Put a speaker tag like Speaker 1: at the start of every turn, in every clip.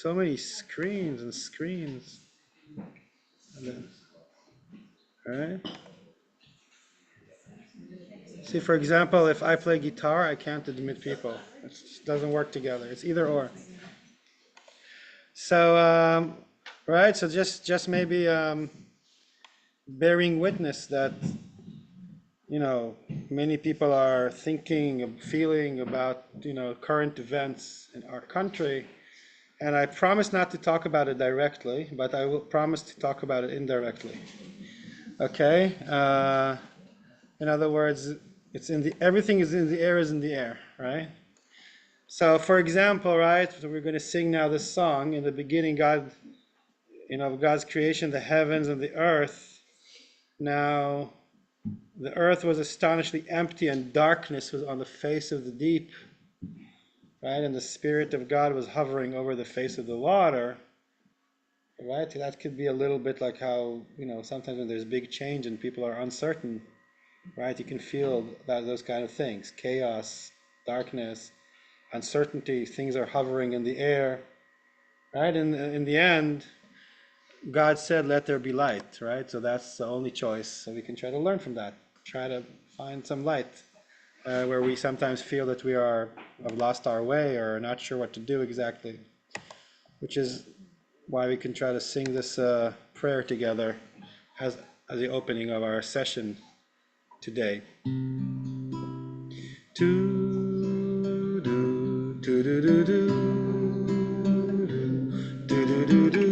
Speaker 1: so many screens and screens. Right? See, for example, if I play guitar, I can't admit people. It just doesn't work together. It's either or. So, right, so just maybe bearing witness that, many people are thinking, feeling about, current events in our country. And I promise not to talk about it directly, but I will promise to talk about it indirectly. Okay? In other words, everything is in the air, is in the air, right? So, for example, right, so we're going to sing now this song. In the beginning, God's creation, the heavens and the earth. Now, the earth was astonishingly empty, and darkness was on the face of the deep, right? And the Spirit of God was hovering over the face of the water, right? That could be a little bit like how, sometimes when there's big change and people are uncertain, right? You can feel those kind of things: chaos, darkness, uncertainty. Things are hovering in the air, right? And in the end, God said, "Let there be light," right? So that's the only choice. So we can try to learn from that. Try to find some light where we sometimes feel that we have lost our way or not sure what to do exactly, which is why we can try to sing this prayer together as the opening of our session today. Do do do do do do do do do do.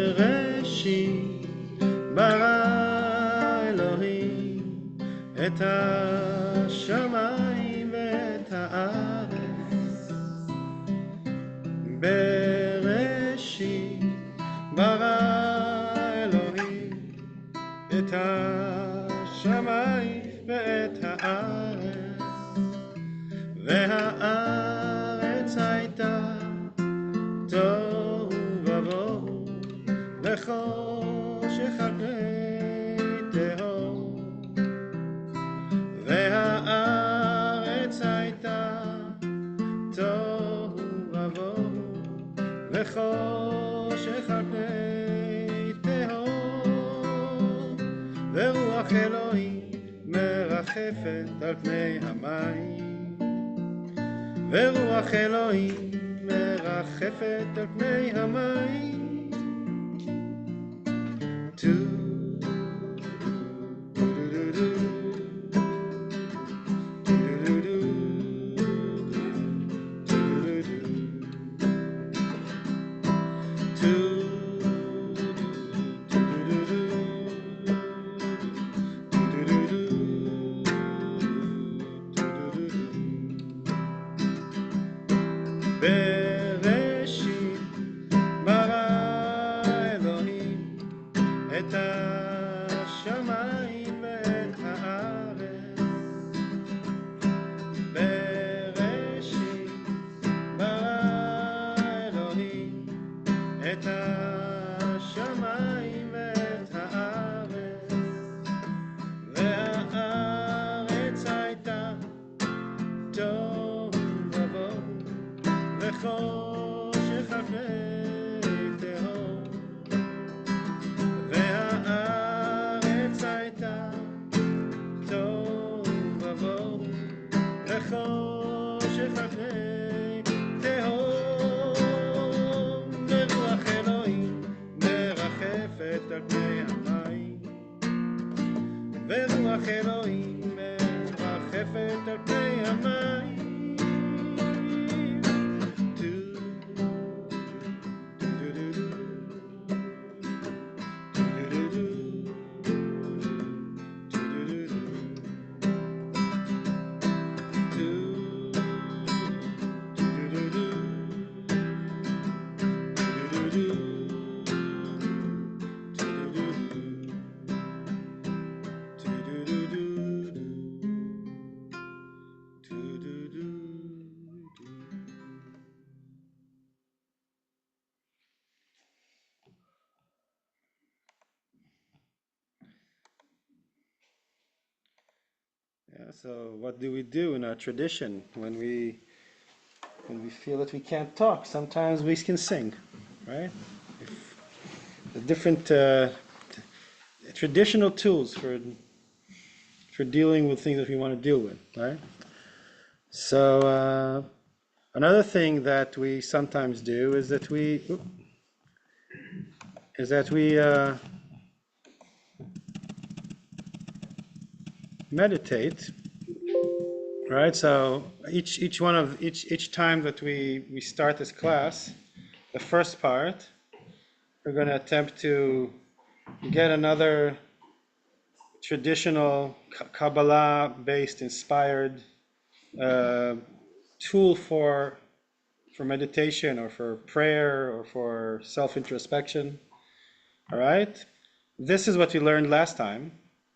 Speaker 1: בראשית ברא אלוהים את השמיים ואת הארץ. בראשית ברא אלוהים את השמיים ואת הארץ, והארץ הייתה תוהו ובוהו וחושך על פני תהום. והארץ הייתה תוהו ובוהו וחושך על פני תהום. ורוח אלוהים מרחפת על פני המים. ורוח אלוהים מרחפת על פני המים. בראשית ברא אלוהים את השמיים ואת הארץ. בראשית ברא אלוהים את השמיים ואת הארץ, והארץ הייתה תוהו ובוהו וחושך על פני תהום. והארץ הייתה תוהו ובוהו וחושך על פני תהום. ורוח אלוהים מרחפת על פני המים. ורוח אלוהים מרחפת על פני המים. Yeah, so what do we do in our tradition when we feel that we can't talk? Sometimes we can sing, right? If the different traditional tools for dealing with things that we want to deal with, right? So another thing that we sometimes do is that we meditate, right? So each time that we start this class, the first part, we're going to attempt to get another traditional Kabbalah-based, inspired tool for meditation or for prayer or for self-introspection. All right? This is what we learned last time,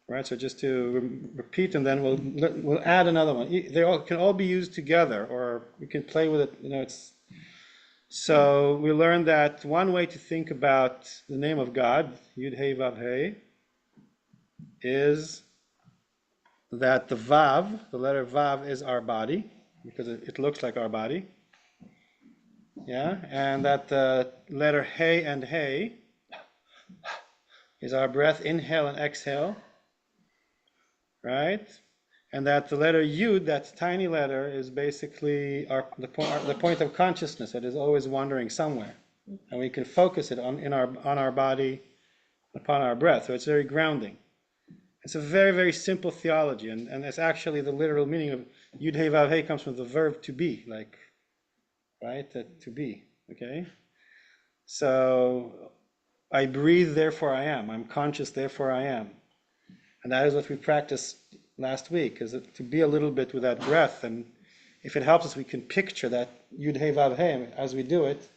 Speaker 1: right? So just to repeat, and then we'll add another one. They all can all be used together, or we can play with it. So we learned that one way to think about the name of God, Yud Hey Vav Hey, is that the Vav, the letter Vav, is our body because it looks like our body. Yeah, and that the letter Hey and Hey is our breath, inhale and exhale, right? And that the letter Yud, that tiny letter, is basically the point of consciousness that is always wandering somewhere, and we can focus it on our body, upon our breath. So it's very grounding. It's a very, very simple theology, and it's actually the literal meaning of Yud Hey Vav Hey comes from the verb to be, like, right? To be, okay? So I breathe, therefore I am. I'm conscious, therefore I am. And that is what we practiced last week, is to be a little bit with that breath. And if it helps us, we can picture that Yud Hey Vav Hey as we do it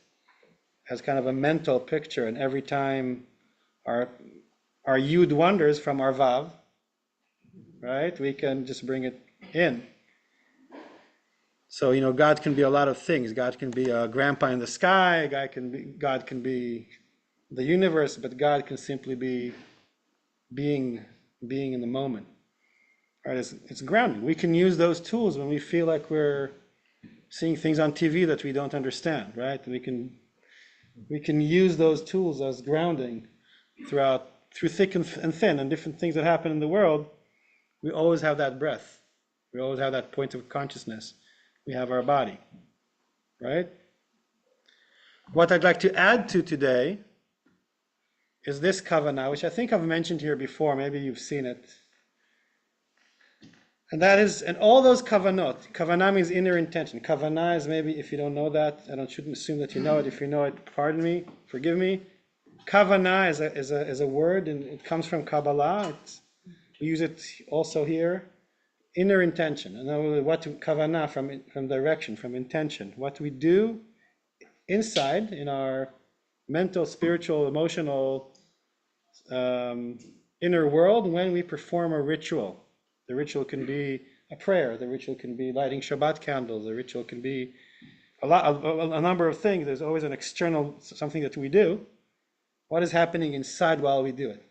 Speaker 1: as kind of a mental picture. And every time our Yud wanders from our Vav, right, we can just bring it in. So, God can be a lot of things. God can be a grandpa in the sky. God can be the universe, but God can simply be being in the moment. Right? It's grounding. We can use those tools when we feel like we're seeing things on TV that we don't understand, right? We can use those tools as grounding through thick and thin and different things that happen in the world. We always have that breath. We always have that point of consciousness. We have our body, right? What I'd like to add to today is this kavanah, which I think I've mentioned here before. Maybe you've seen it. And that is, and all those kavanot, kavanah means inner intention. Kavanah is, maybe if you don't know that, I shouldn't assume that you know it. If you know it, pardon me, forgive me. Kavanah is a word, and it comes from Kabbalah. We use it also here. Inner intention. In other words, what to kavanah, from direction, from intention. What we do inside in our mental, spiritual, emotional inner world when we perform a ritual. The ritual can be a prayer. The ritual can be lighting Shabbat candles. The ritual can be a number of things. There's always an external something that we do. What is happening inside while we do it?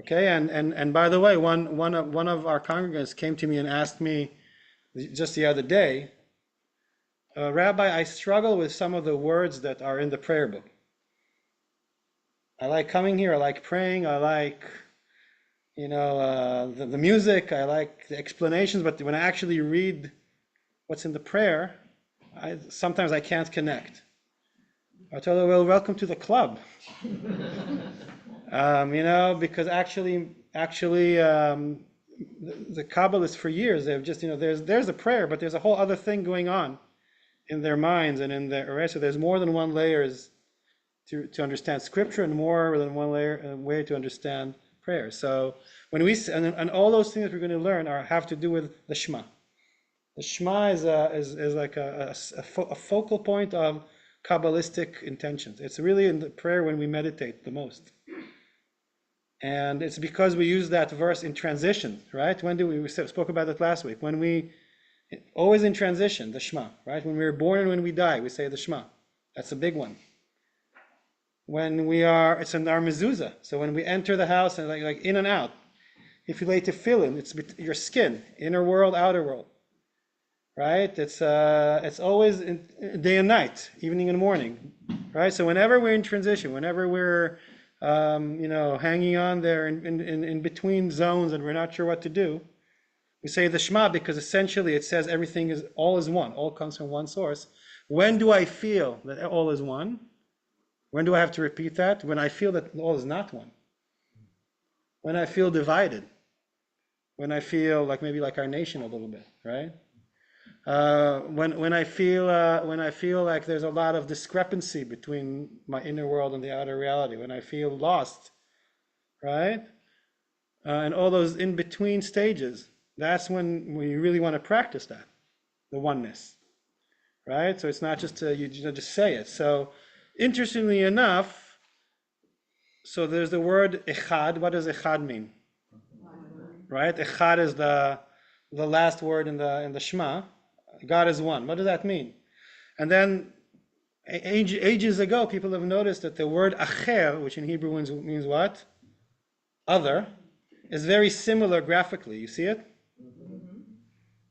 Speaker 1: Okay, and by the way, one of our congregants came to me and asked me just the other day, Rabbi, I struggle with some of the words that are in the prayer book. I like coming here. I like praying. I like the music, I like the explanations, but when I actually read what's in the prayer, sometimes I can't connect. I told her, well, welcome to the club. Because actually, the Kabbalists for years, they've just, there's a prayer, but there's a whole other thing going on in their minds and in their, right? So there's more than one layers to understand Scripture and more than one way to understand prayer. So when and all those things that we're going to learn have to do with the Shema. The Shema is like a focal point of Kabbalistic intentions. It's really in the prayer when we meditate the most. And it's because we use that verse in transition, right? We spoke about it last week. Always in transition, the Shema, right? When we're born and when we die, we say the Shema. That's a big one. When it's in our mezuzah. So when we enter the house and like in and out, if you lay tefillin, it's your skin, inner world, outer world, right? It's always day and night, evening and morning, right? So whenever we're in transition, whenever we're hanging on there in between zones and we're not sure what to do, we say the Shema because essentially it says all is one, all comes from one source. When do I feel that all is one? When do I have to repeat that? When I feel that all is not one. When I feel divided. When I feel maybe like our nation a little bit, right? When I feel like there's a lot of discrepancy between my inner world and the outer reality. When I feel lost, right? And all those in between stages. That's when we really want to practice that, the oneness, right? So it's not just you just say it. So interestingly enough, so there's the word echad. What does echad mean? Right? Echad is the last word in the Shema. God is one. What does that mean? And then ages ago, people have noticed that the word acher, which in Hebrew means what? Other, is very similar graphically. You see it?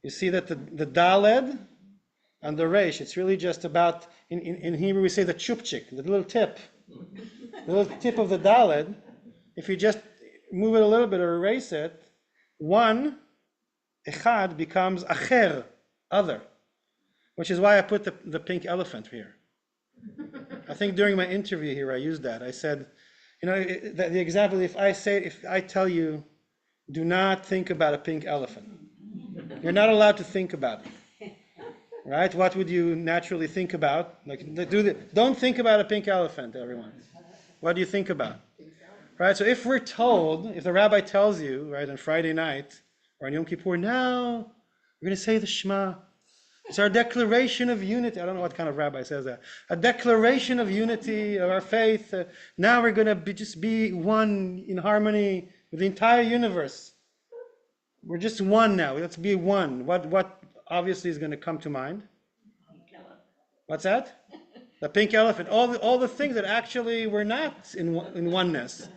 Speaker 1: You see that the daled and the resh, it's really just about, in Hebrew we say the chupchik, the little tip of the daled. If you just move it a little bit or erase it, one, echad, becomes acher, other, which is why I put the pink elephant here. I think during my interview here I used that. I said, the example, if I tell you, do not think about a pink elephant. You're not allowed to think about it, right? What would you naturally think about? Don't think about a pink elephant, everyone. What do you think about? Right? So if the rabbi tells you, right, on Friday night or on Yom Kippur, now we're going to say the Shema. It's our declaration of unity. I don't know what kind of rabbi says that. A declaration of unity of our faith. Now we're going to just be one in harmony with the entire universe. We're just one now. Let's be one. What obviously is going to come to mind? What's that? The pink elephant. All the things that actually we're not in oneness.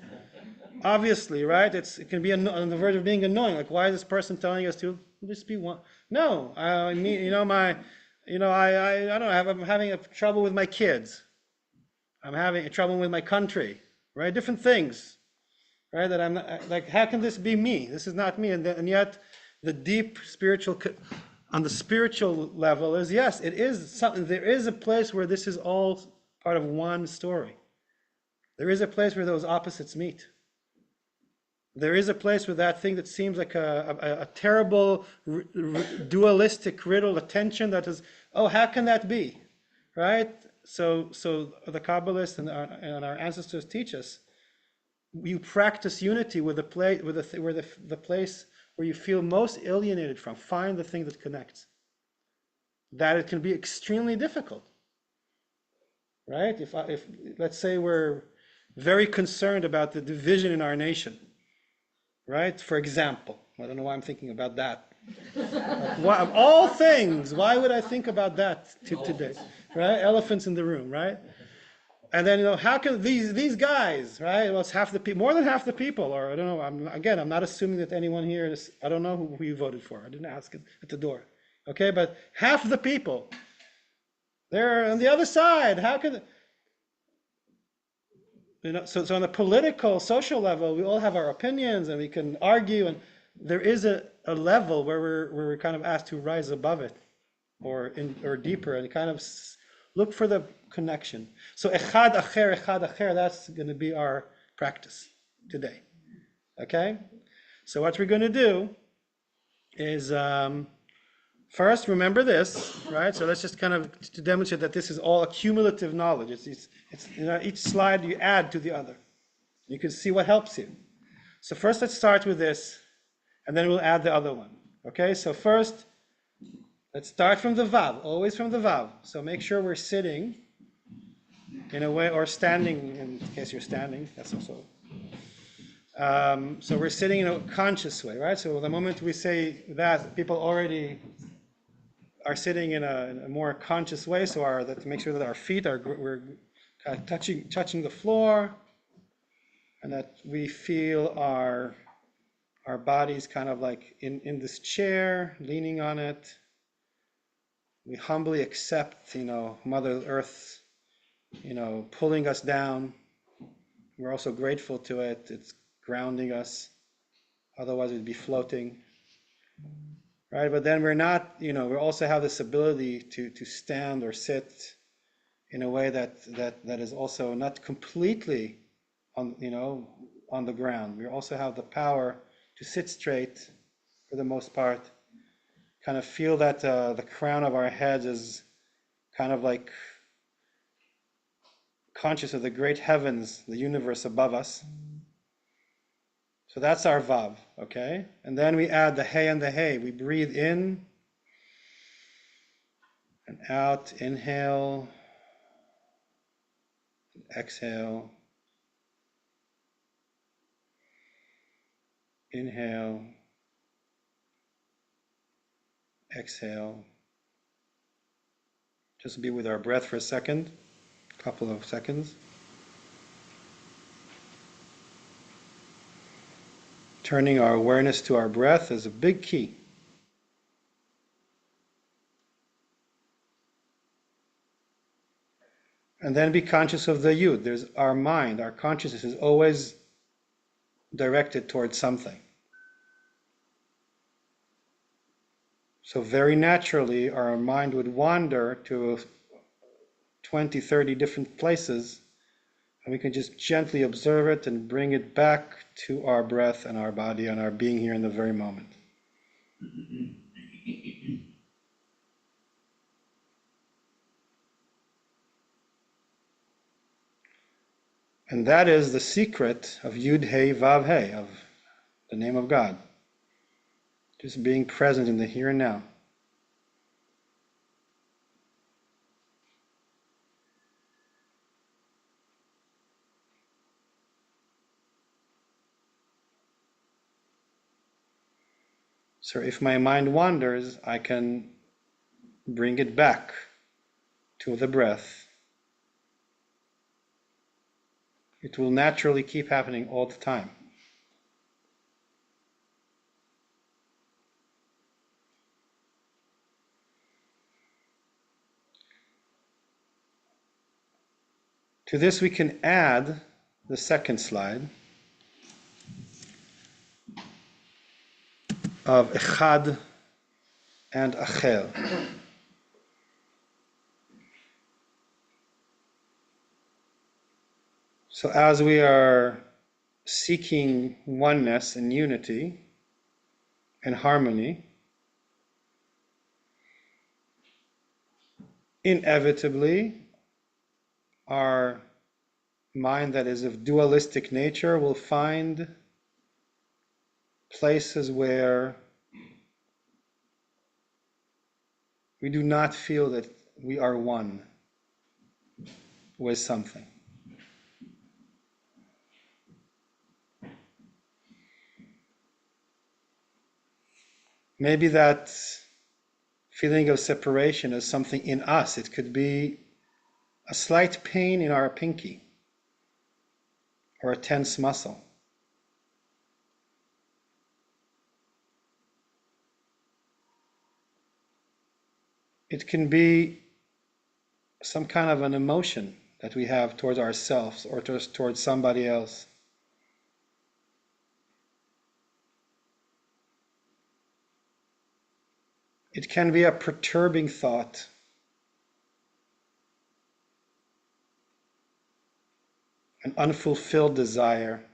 Speaker 1: Obviously, right? It can be on the verge of being annoying. Like, why is this person telling us to just be one? No, I mean, I'm having trouble with my kids. I'm having trouble with my country, right? Different things. Right, that I'm not, like, how can this be me? This is not me. And yet, the deep spiritual, on the spiritual level, is yes, it is something. There is a place where this is all part of one story. There is a place where those opposites meet. There is a place where that thing that seems like a terrible, dualistic riddle, a tension that is, how can that be? Right? So the Kabbalists and our ancestors teach us. You practice unity with the place where you feel most alienated from. Find the thing that connects. That it can be extremely difficult, right? If let's say we're very concerned about the division in our nation, right? For example, I don't know why I'm thinking about that. Of all things, why would I think about that today? Right? Elephants in the room, right? And then, how can these guys, right? Well, it's more than half the people, or I don't know. I'm not assuming that anyone here is, I don't know who you voted for. I didn't ask it at the door. Okay, but half the people, they're on the other side. How can, so on the political, social level, we all have our opinions and we can argue, and there is a level where we're kind of asked to rise above it, or deeper, and kind of look for the connection. So echad acher, that's going to be our practice today. Okay? So what we're going to do is first remember this, right? So let's just kind of to demonstrate that this is all a cumulative knowledge. It's each slide you add to the other. You can see what helps you. So first let's start with this, and then we'll add the other one. Okay? So first, let's start from the Vav, always from the Vav. So make sure we're sitting in a way, or standing, in case you're standing, that's also. So we're sitting in a conscious way, right? So the moment we say that, people already are sitting in a more conscious way, so to make sure that our feet we're touching the floor, and that we feel our Our body's kind of like in this chair, leaning on it. We humbly accept, Mother Earth, pulling us down. We're also grateful to it. It's grounding us. Otherwise, we'd be floating. Right? But then we're not, we also have this ability to stand or sit in a way that is also not completely on the ground. We also have the power to sit straight for the most part. Kind of feel that the crown of our heads is kind of like conscious of the great heavens, the universe above us. So that's our vav, okay? And then we add the hey and the hey. We breathe in and out, inhale, exhale, inhale, exhale. Just be with our breath for a second, a couple of seconds. Turning our awareness to our breath is a big key. And then be conscious of the yud. There's our mind, our consciousness is always directed towards something. So very naturally, our mind would wander to 20, 30 different places, and we can just gently observe it and bring it back to our breath and our body and our being here in the very moment. And that is the secret of Yud Hey Vav Hey, of the name of God. Just being present in the here and now. So if my mind wanders, I can bring it back to the breath. It will naturally keep happening all the time. To this we can add the second slide of Echad and Achel. So as we are seeking oneness and unity and harmony, inevitably our mind that is of dualistic nature will find places where we do not feel that we are one with something. Maybe that feeling of separation is something in us. It could be a slight pain in our pinky or a tense muscle. It can be some kind of an emotion that we have towards ourselves or towards somebody else. It can be a perturbing thought. An unfulfilled desire.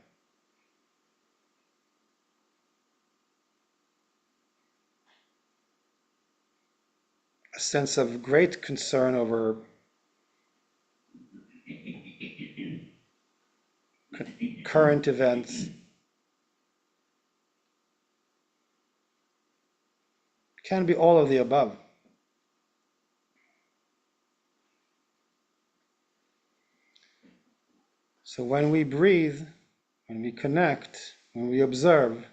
Speaker 1: A sense of great concern over current events. It can be all of the above. So when we breathe, when we connect, when we observe,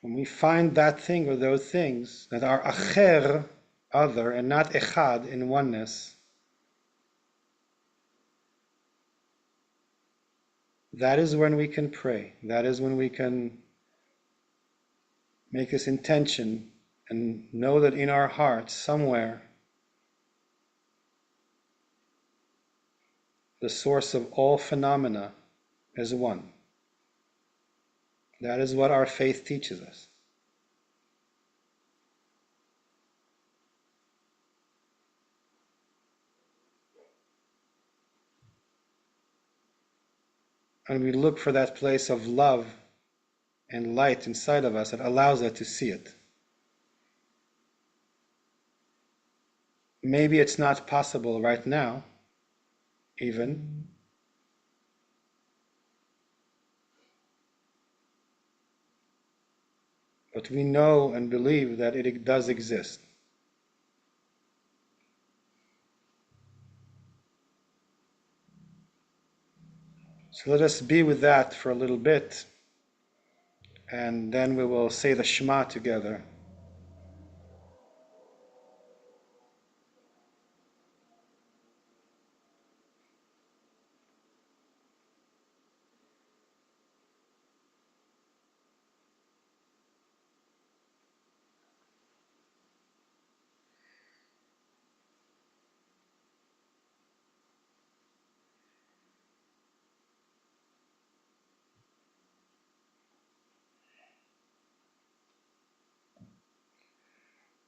Speaker 1: when we find that thing or those things that are acher, other, and not echad, in oneness, that is when we can pray. That is when we can make this intention and know that in our hearts, somewhere, the source of all phenomena is one. That is what our faith teaches us. And we look for that place of love and light inside of us that allows us to see it. Maybe it's not possible right now, even. But we know and believe that it does exist. So let us be with that for a little bit, and then we will say the Shema together.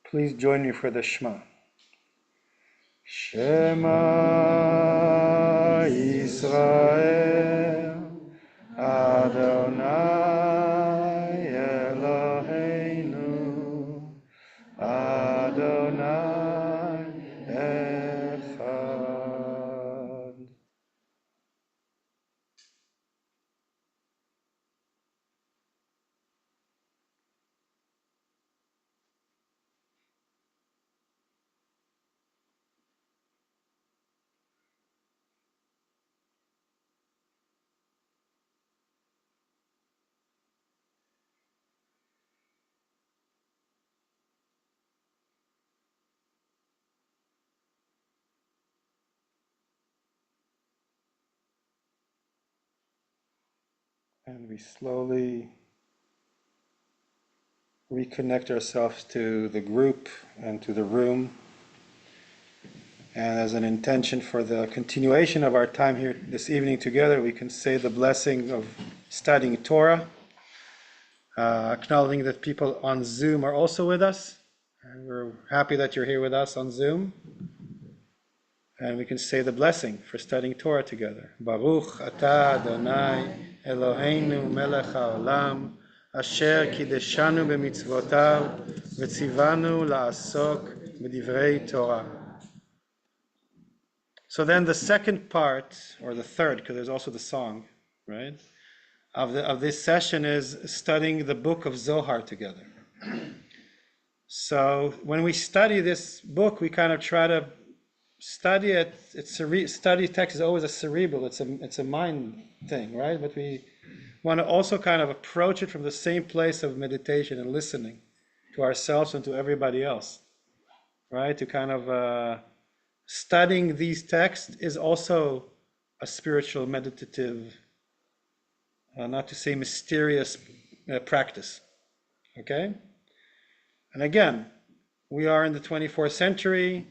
Speaker 1: Please join me for the Shema. Shema Yisrael, Adonai Eloheinu, Adonai Echad. And we slowly reconnect ourselves to the group and to the room. And as an intention for the continuation of our time here this evening together, we can say the blessing of studying Torah, acknowledging that people on Zoom are also with us. And we're happy that you're here with us on Zoom. And we can say the blessing for studying Torah together. Baruch atah Adonai Eloheinu melech haolam asher kideshanu b'mitzvotav v'tzivanu la'asok b'divrei Torah. So then the second part, or the third, because there's also the song, right, of this session is studying the book of Zohar together. So when we study this book, we kind of try to study it. Study text is always a cerebral, it's a mind thing, right? But we want to also kind of approach it from the same place of meditation and listening to ourselves and to everybody else, right? To kind of studying these texts is also a spiritual, meditative, not to say mysterious practice, okay? And again, we are in the 24th century.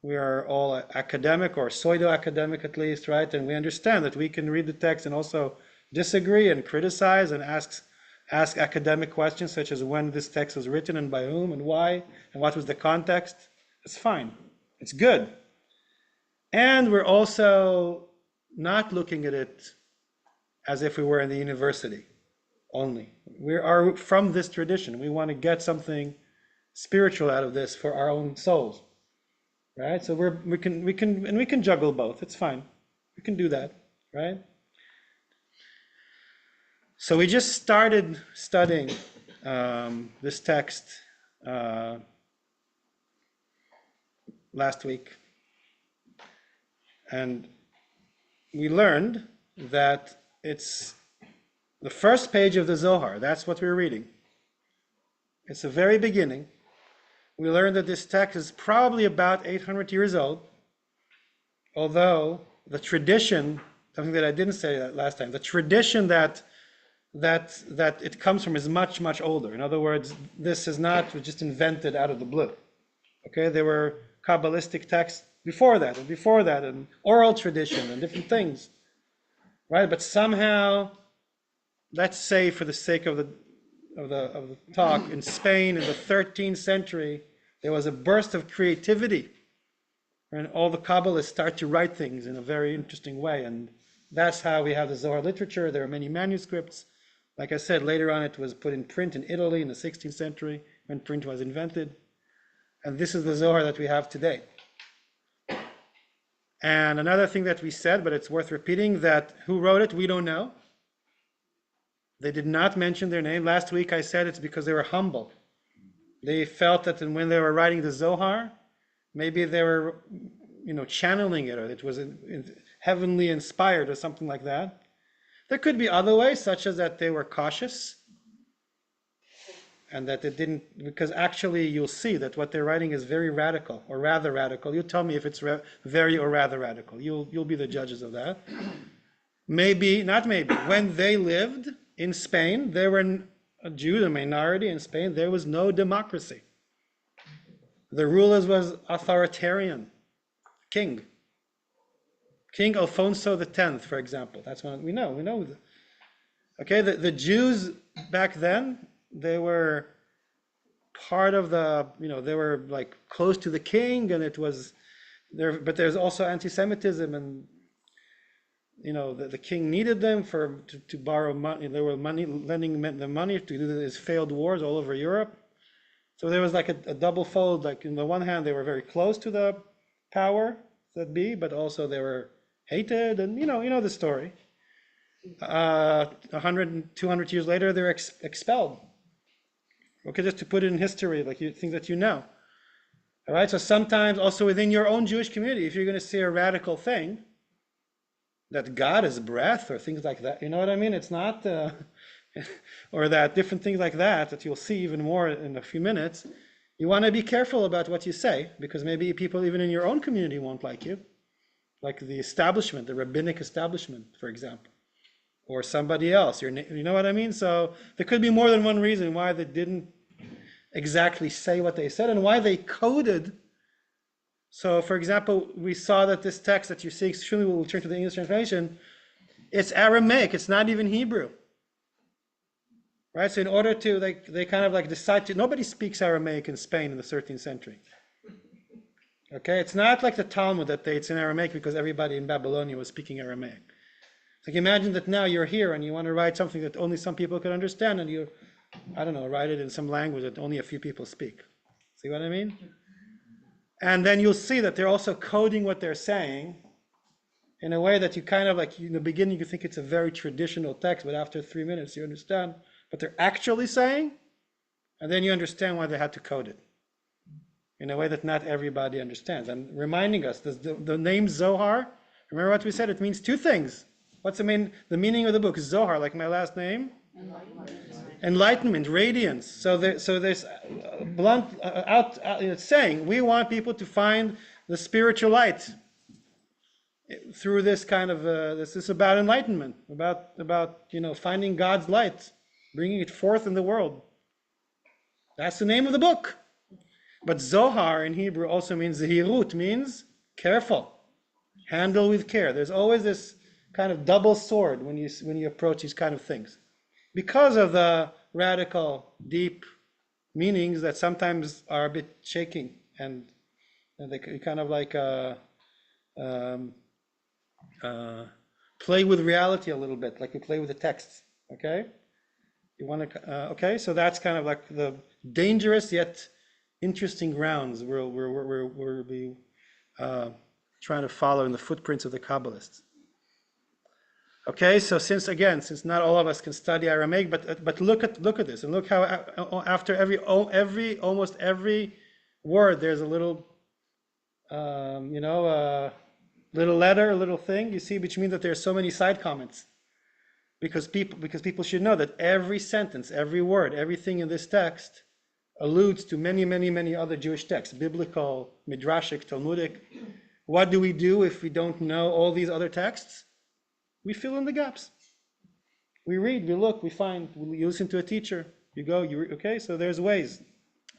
Speaker 1: We are all academic, or pseudo-academic at least, right? And we understand that we can read the text and also disagree and criticize and ask academic questions such as when this text was written and by whom and why and what was the context. It's fine. It's good. And we're also not looking at it as if we were in the university only. We are from this tradition. We want to get something spiritual out of this for our own souls, right? So we can juggle both. It's fine. We can do that, right? So we just started studying this text last week. And we learned that it's the first page of the Zohar. That's what we're reading. It's the very beginning. We learned that this text is probably about 800 years old, although the tradition something that I didn't say that last time. The tradition that it comes from is much, much older. In other words, this is not just invented out of the blue. Okay, there were Kabbalistic texts before that, and oral tradition and different things, right? But somehow, let's say for the sake of the talk, in Spain in the 13th century, there was a burst of creativity, and all the Kabbalists start to write things in a very interesting way, and that's how we have the Zohar literature. There are many manuscripts. Like I said, later on it was put in print in Italy in the 16th century when print was invented. And this is the Zohar that we have today. And another thing that we said, but it's worth repeating, that who wrote it, we don't know. They did not mention their name. Last week I said it's because they were humble. They felt that when they were writing the Zohar, maybe they were, channeling it, or it was heavenly inspired or something like that. There could be other ways, such as that they were cautious and that it didn't, because actually you'll see that what they're writing is very radical, or rather radical. You tell me if it's very or rather radical. You'll be the judges of that. Maybe, not maybe, when they lived in Spain, they were a Jew, the minority in Spain, there was no democracy. The rulers was authoritarian, king. King Alfonso X, for example. That's one we know. Okay, the Jews back then, they were part of they were like close to the king, and it was there. But there's also anti-Semitism, and the king needed them to borrow money. They were lending them money to do these failed wars all over Europe. So there was like a double fold. Like in the one hand, they were very close to the power that be, but also they were hated, and you know the story. 100, 200 years later, they're expelled. Okay, just to put it in history, like things that you know. All right, so sometimes also within your own Jewish community, if you're going to say a radical thing, that God is breath or things like that, you know what I mean? It's not, or that different things like that you'll see even more in a few minutes. You want to be careful about what you say, because maybe people even in your own community won't like you. Like the establishment, the rabbinic establishment, for example, or somebody else. You know what I mean? So there could be more than one reason why they didn't exactly say what they said and why they coded. So, for example, we saw that this text that you see, surely we'll turn to the English translation, it's Aramaic. It's not even Hebrew. Right? So in order to, they kind of like decide to, nobody speaks Aramaic in Spain in the 13th century. Okay, it's not like the Talmud that it's in Aramaic because everybody in Babylonia was speaking Aramaic. Like imagine that now you're here and you want to write something that only some people can understand, and you, write it in some language that only a few people speak. See what I mean? And then you'll see that they're also coding what they're saying in a way that you kind of like, in the beginning you think it's a very traditional text, but after 3 minutes you understand what they're actually saying, and then you understand why they had to code it in a way that not everybody understands. And reminding us, the name Zohar, remember what we said, it means two things. What's the meaning of the book? Zohar, like my last name? Enlightenment, radiance. So there's blunt, it's saying, we want people to find the spiritual light through this kind of, this is about enlightenment, about finding God's light, bringing it forth in the world. That's the name of the book. But Zohar in Hebrew also means zehirut, means careful, handle with care. There's always this kind of double sword when you approach these kind of things, because of the radical, deep meanings that sometimes are a bit shaking, and they kind of like play with reality a little bit, like you play with the texts. Okay, you want to okay, so that's kind of like the dangerous yet interesting grounds we'll be trying to follow in the footprints of the Kabbalists. Okay, so since not all of us can study Aramaic, but look at this, and look how after almost every word there's a little little letter, a little thing, you see, which means that there are so many side comments, because people should know that every sentence, every word, everything in this text alludes to many other Jewish texts, biblical, midrashic, Talmudic. What do we do if we don't know all these other texts? We fill in the gaps. We read, we look, we find, you listen to a teacher, you go, okay, so there's ways.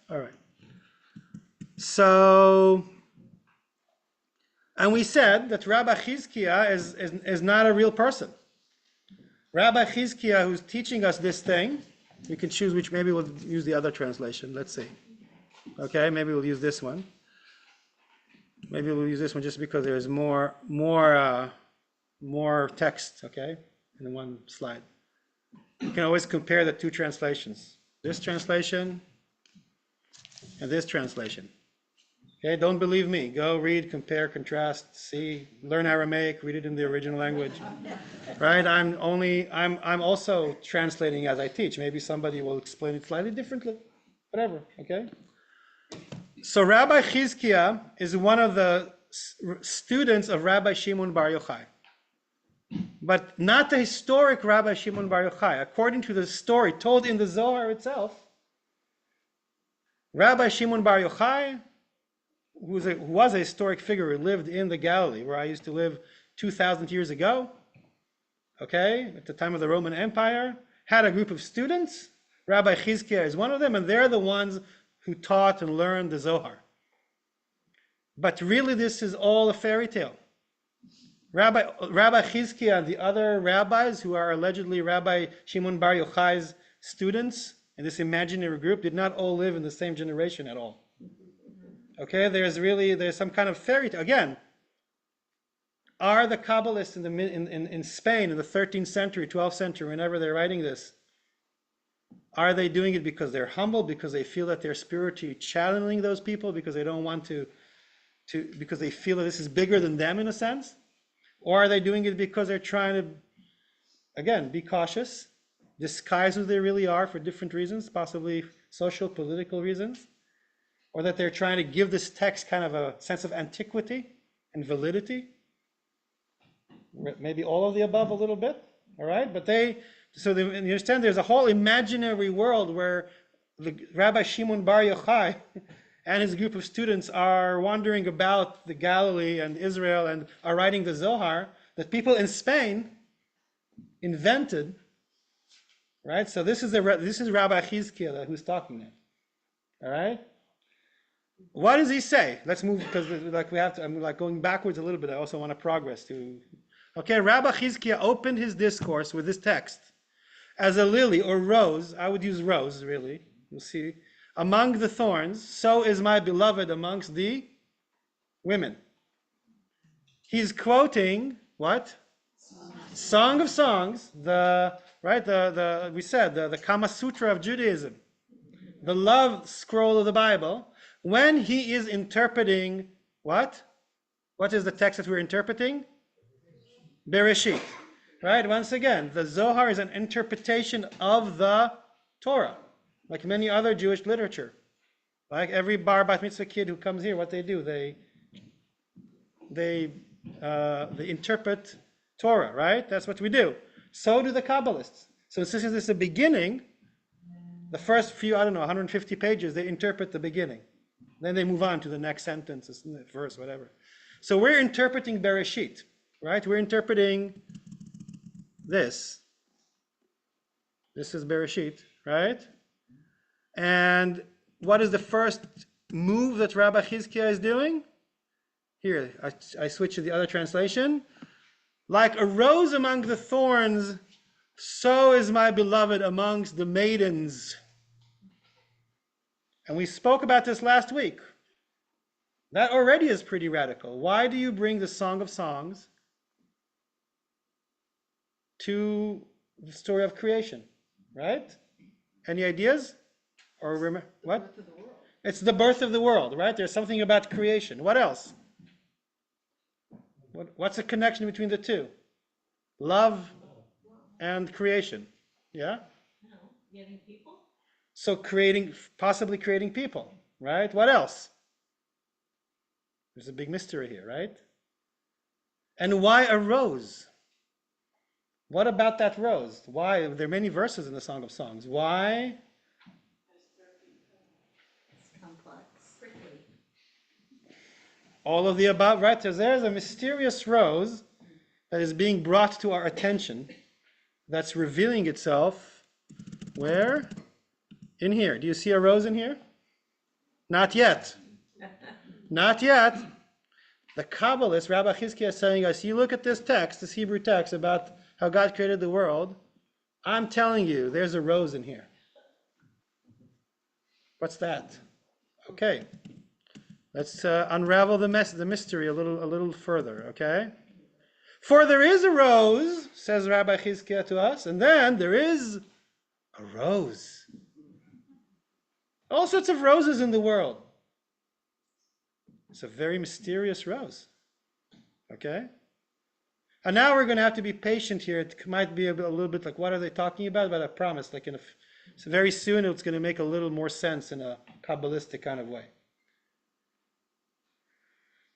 Speaker 1: All right. So, and we said that Rabbi Chizkiah is not a real person. Rabbi Chizkiah, who's teaching us this thing, we can choose which, maybe we'll use the other translation, let's see. Okay, maybe we'll use this one. Maybe we'll use this one just because there's more text, okay, in one slide. You can always compare the two translations. This translation and this translation. Okay, don't believe me. Go read, compare, contrast, see, learn Aramaic, read it in the original language. Right? I'm also translating as I teach. Maybe somebody will explain it slightly differently. Whatever, okay? So Rabbi Chizkiah is one of the students of Rabbi Shimon Bar Yochai. But not the historic Rabbi Shimon Bar Yochai. According to the story told in the Zohar itself, Rabbi Shimon Bar Yochai, who was a historic figure, who lived in the Galilee, where I used to live 2,000 years ago, okay, at the time of the Roman Empire, had a group of students. Rabbi Chizkiah is one of them, and they're the ones who taught and learned the Zohar. But really, this is all a fairy tale. Rabbi Chizkiah and the other rabbis who are allegedly Rabbi Shimon Bar Yochai's students in this imaginary group did not all live in the same generation at all. Okay, there's some kind of fairy tale. Again, are the Kabbalists in Spain in the 13th century, 12th century, whenever they're writing this, are they doing it because they're humble, because they feel that they're spiritually channeling those people, because they don't want because they feel that this is bigger than them in a sense? Or are they doing it because they're trying to, again, be cautious, disguise who they really are for different reasons, possibly social, political reasons? Or that they're trying to give this text kind of a sense of antiquity and validity? Maybe all of the above a little bit, all right? But you understand there's a whole imaginary world where the Rabbi Shimon Bar Yochai and his group of students are wandering about the Galilee and Israel and are writing the Zohar that people in Spain invented, right? So this is Rabbi Chizkiah who's talking now, all right? What does he say? Let's move, because I'm going backwards a little bit. I also want to progress to. Okay, Rabbi Chizkiah opened his discourse with this text. As a lily or rose, I would use rose really, you'll see, among the thorns, so is my beloved amongst the women. He's quoting what? Song of Songs, the Kama Sutra of Judaism, the love scroll of the Bible, when he is interpreting what? What is the text that we're interpreting? Bereshit. Right? Once again, the Zohar is an interpretation of the Torah, like many other Jewish literature. Like every bar bat mitzvah kid who comes here, what they do, they interpret Torah, right? That's what we do. So do the Kabbalists. So since this is the beginning, the first few, 150 pages, they interpret the beginning. Then they move on to the next sentence, verse, whatever. So we're interpreting Bereshit, right? We're interpreting this. This is Bereshit, right? And what is the first move that Rabbi Chizkiah is doing? Here, I switch to the other translation. Like a rose among the thorns, so is my beloved amongst the maidens. And we spoke about this last week. That already is pretty radical. Why do you bring the Song of Songs to the story of creation, right? Any ideas? Or what? It's the birth of the world, right? There's something about creation. What else? What's the connection between the two? Love and creation. Yeah?
Speaker 2: No, getting people.
Speaker 1: So possibly creating people, right? What else? There's a big mystery here, right? And why a rose? What about that rose? Why? There are many verses in the Song of Songs. Why?
Speaker 2: It's complex.
Speaker 1: All of the above, right? So there's a mysterious rose that is being brought to our attention, that's revealing itself, where? In here. Do you see a rose in here? Not yet. Not yet. The Kabbalist, Rabbi Chizkiah, is saying, as you look at this text, this Hebrew text about how God created the world, I'm telling you, there's a rose in here. What's that? Okay. Let's unravel the mystery a little further, okay? For there is a rose, says Rabbi Chizkiah to us, and then there is a rose. All sorts of roses in the world. It's a very mysterious rose, okay? And now we're going to have to be patient here. It might be a little bit like, what are they talking about? But I promise, like so very soon it's going to make a little more sense in a Kabbalistic kind of way.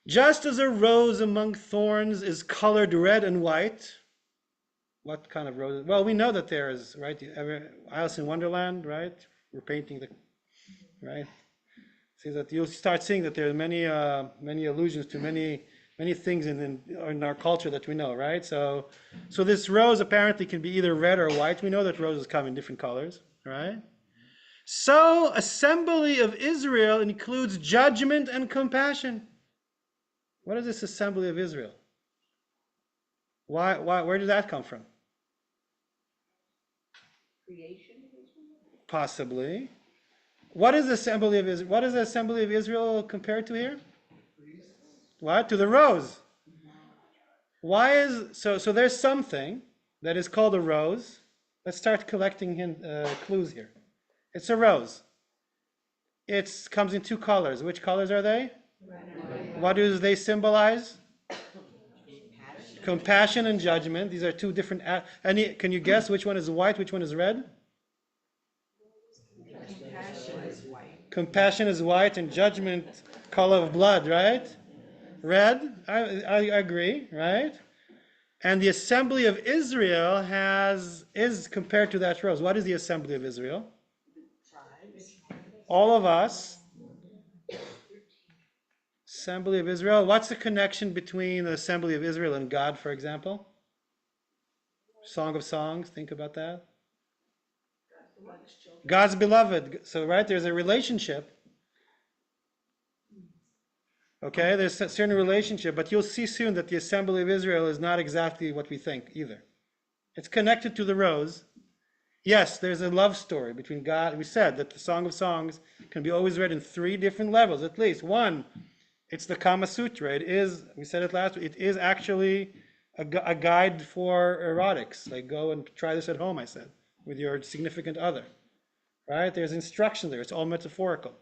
Speaker 1: Just as a rose among thorns is colored red and white. What kind of rose? Well, we know that there is, right? Alice in Wonderland, right? We're painting the, right? See that you'll start seeing that there are many allusions to many things in our culture that we know, right? So this rose apparently can be either red or white. We know that roses come in different colors, right? So assembly of Israel includes judgment and compassion. What is this assembly of Israel? Why? Where did that come from?
Speaker 3: Creation of Israel?
Speaker 1: Possibly. What is the assembly of Israel? What is the assembly of Israel compared to here? What? To the rose. Why is so there's something that is called a rose. Let's start collecting clues here. It's a rose. It comes in two colors. Which colors are they? What do they symbolize? Compassion and judgment. These are two different. Can you guess which one is white, which one is red?
Speaker 3: Compassion is white.
Speaker 1: Compassion is white and judgment, color of blood, right? Red. I agree, right? And the assembly of Israel is compared to that rose. What is the assembly of Israel? All of us. Assembly of Israel. What's the connection between the assembly of Israel and God, for example? Song of Songs. Think about that. God's beloved. So, right, there's a relationship. Okay, there's a certain relationship, but you'll see soon that the assembly of Israel is not exactly what we think either. It's connected to the rose. Yes, there's a love story between God. We said that the Song of Songs can be always read in three different levels, at least. One, it's the Kama Sutra. It is, we said it last week, it is actually a guide for erotics. Like, go and try this at home, I said, with your significant other. Right? There's instruction there. It's all metaphorical.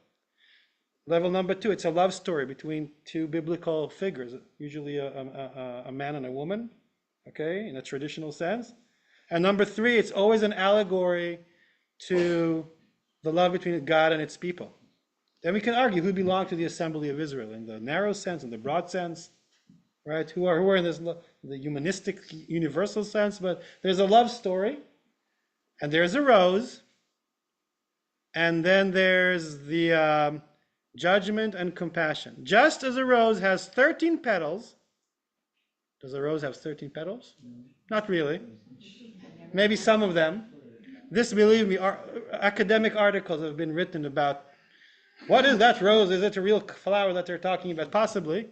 Speaker 1: Level number two, it's a love story between two biblical figures, usually a man and a woman, okay, in a traditional sense. And number three, it's always an allegory to the love between God and its people. Then we can argue who belong to the assembly of Israel in the narrow sense, in the broad sense, right? Who are in this the humanistic, universal sense. But there's a love story, and there's a rose, and then there's the judgment and compassion. Just as a rose has 13 petals. Does a rose have 13 petals? Not really. Maybe some of them. This, believe me, academic articles have been written about what is that rose? Is it a real flower that they're talking about? Possibly.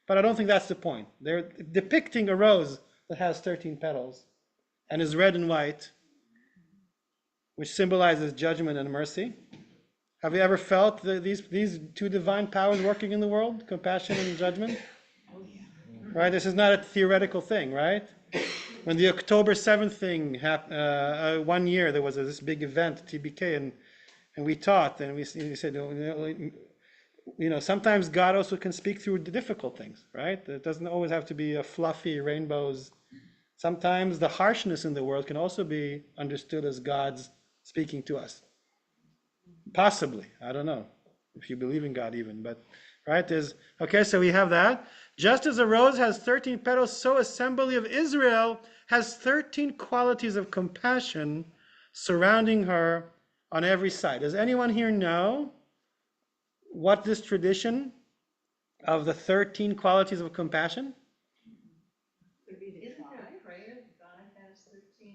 Speaker 1: But I don't think that's the point. They're depicting a rose that has 13 petals and is red and white, which symbolizes judgment and mercy. Have you ever felt these two divine powers working in the world? Compassion and judgment? Right? This is not a theoretical thing, right? When the October 7th thing happened, 1 year, there was this big event, TBK, and we taught, and we said, sometimes God also can speak through the difficult things, right? It doesn't always have to be a fluffy rainbows. Sometimes the harshness in the world can also be understood as God's speaking to us. Possibly, I don't know if you believe in God even, but right, so we have that. Just as a rose has 13 petals, so assembly of Israel has 13 qualities of compassion surrounding her on every side. Does anyone here know what this tradition of the 13 qualities of compassion?
Speaker 3: Isn't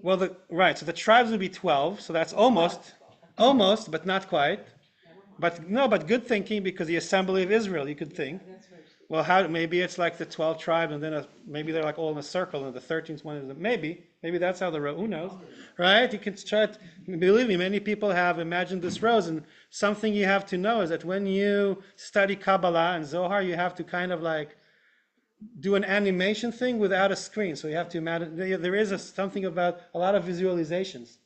Speaker 1: Well, right, so the tribes would be 12, so that's almost, but not quite. But no, but good thinking, because the assembly of Israel, you could think.
Speaker 3: That's what it's-
Speaker 1: Well, how maybe it's like the 12 tribes, and then maybe they're like all in a circle, and the 13th one is maybe that's how the row. Who knows, right? You can try. Believe me, many people have imagined this rows, and something you have to know is that when you study Kabbalah and Zohar, you have to kind of like do an animation thing without a screen. So you have to imagine there is something about a lot of visualizations.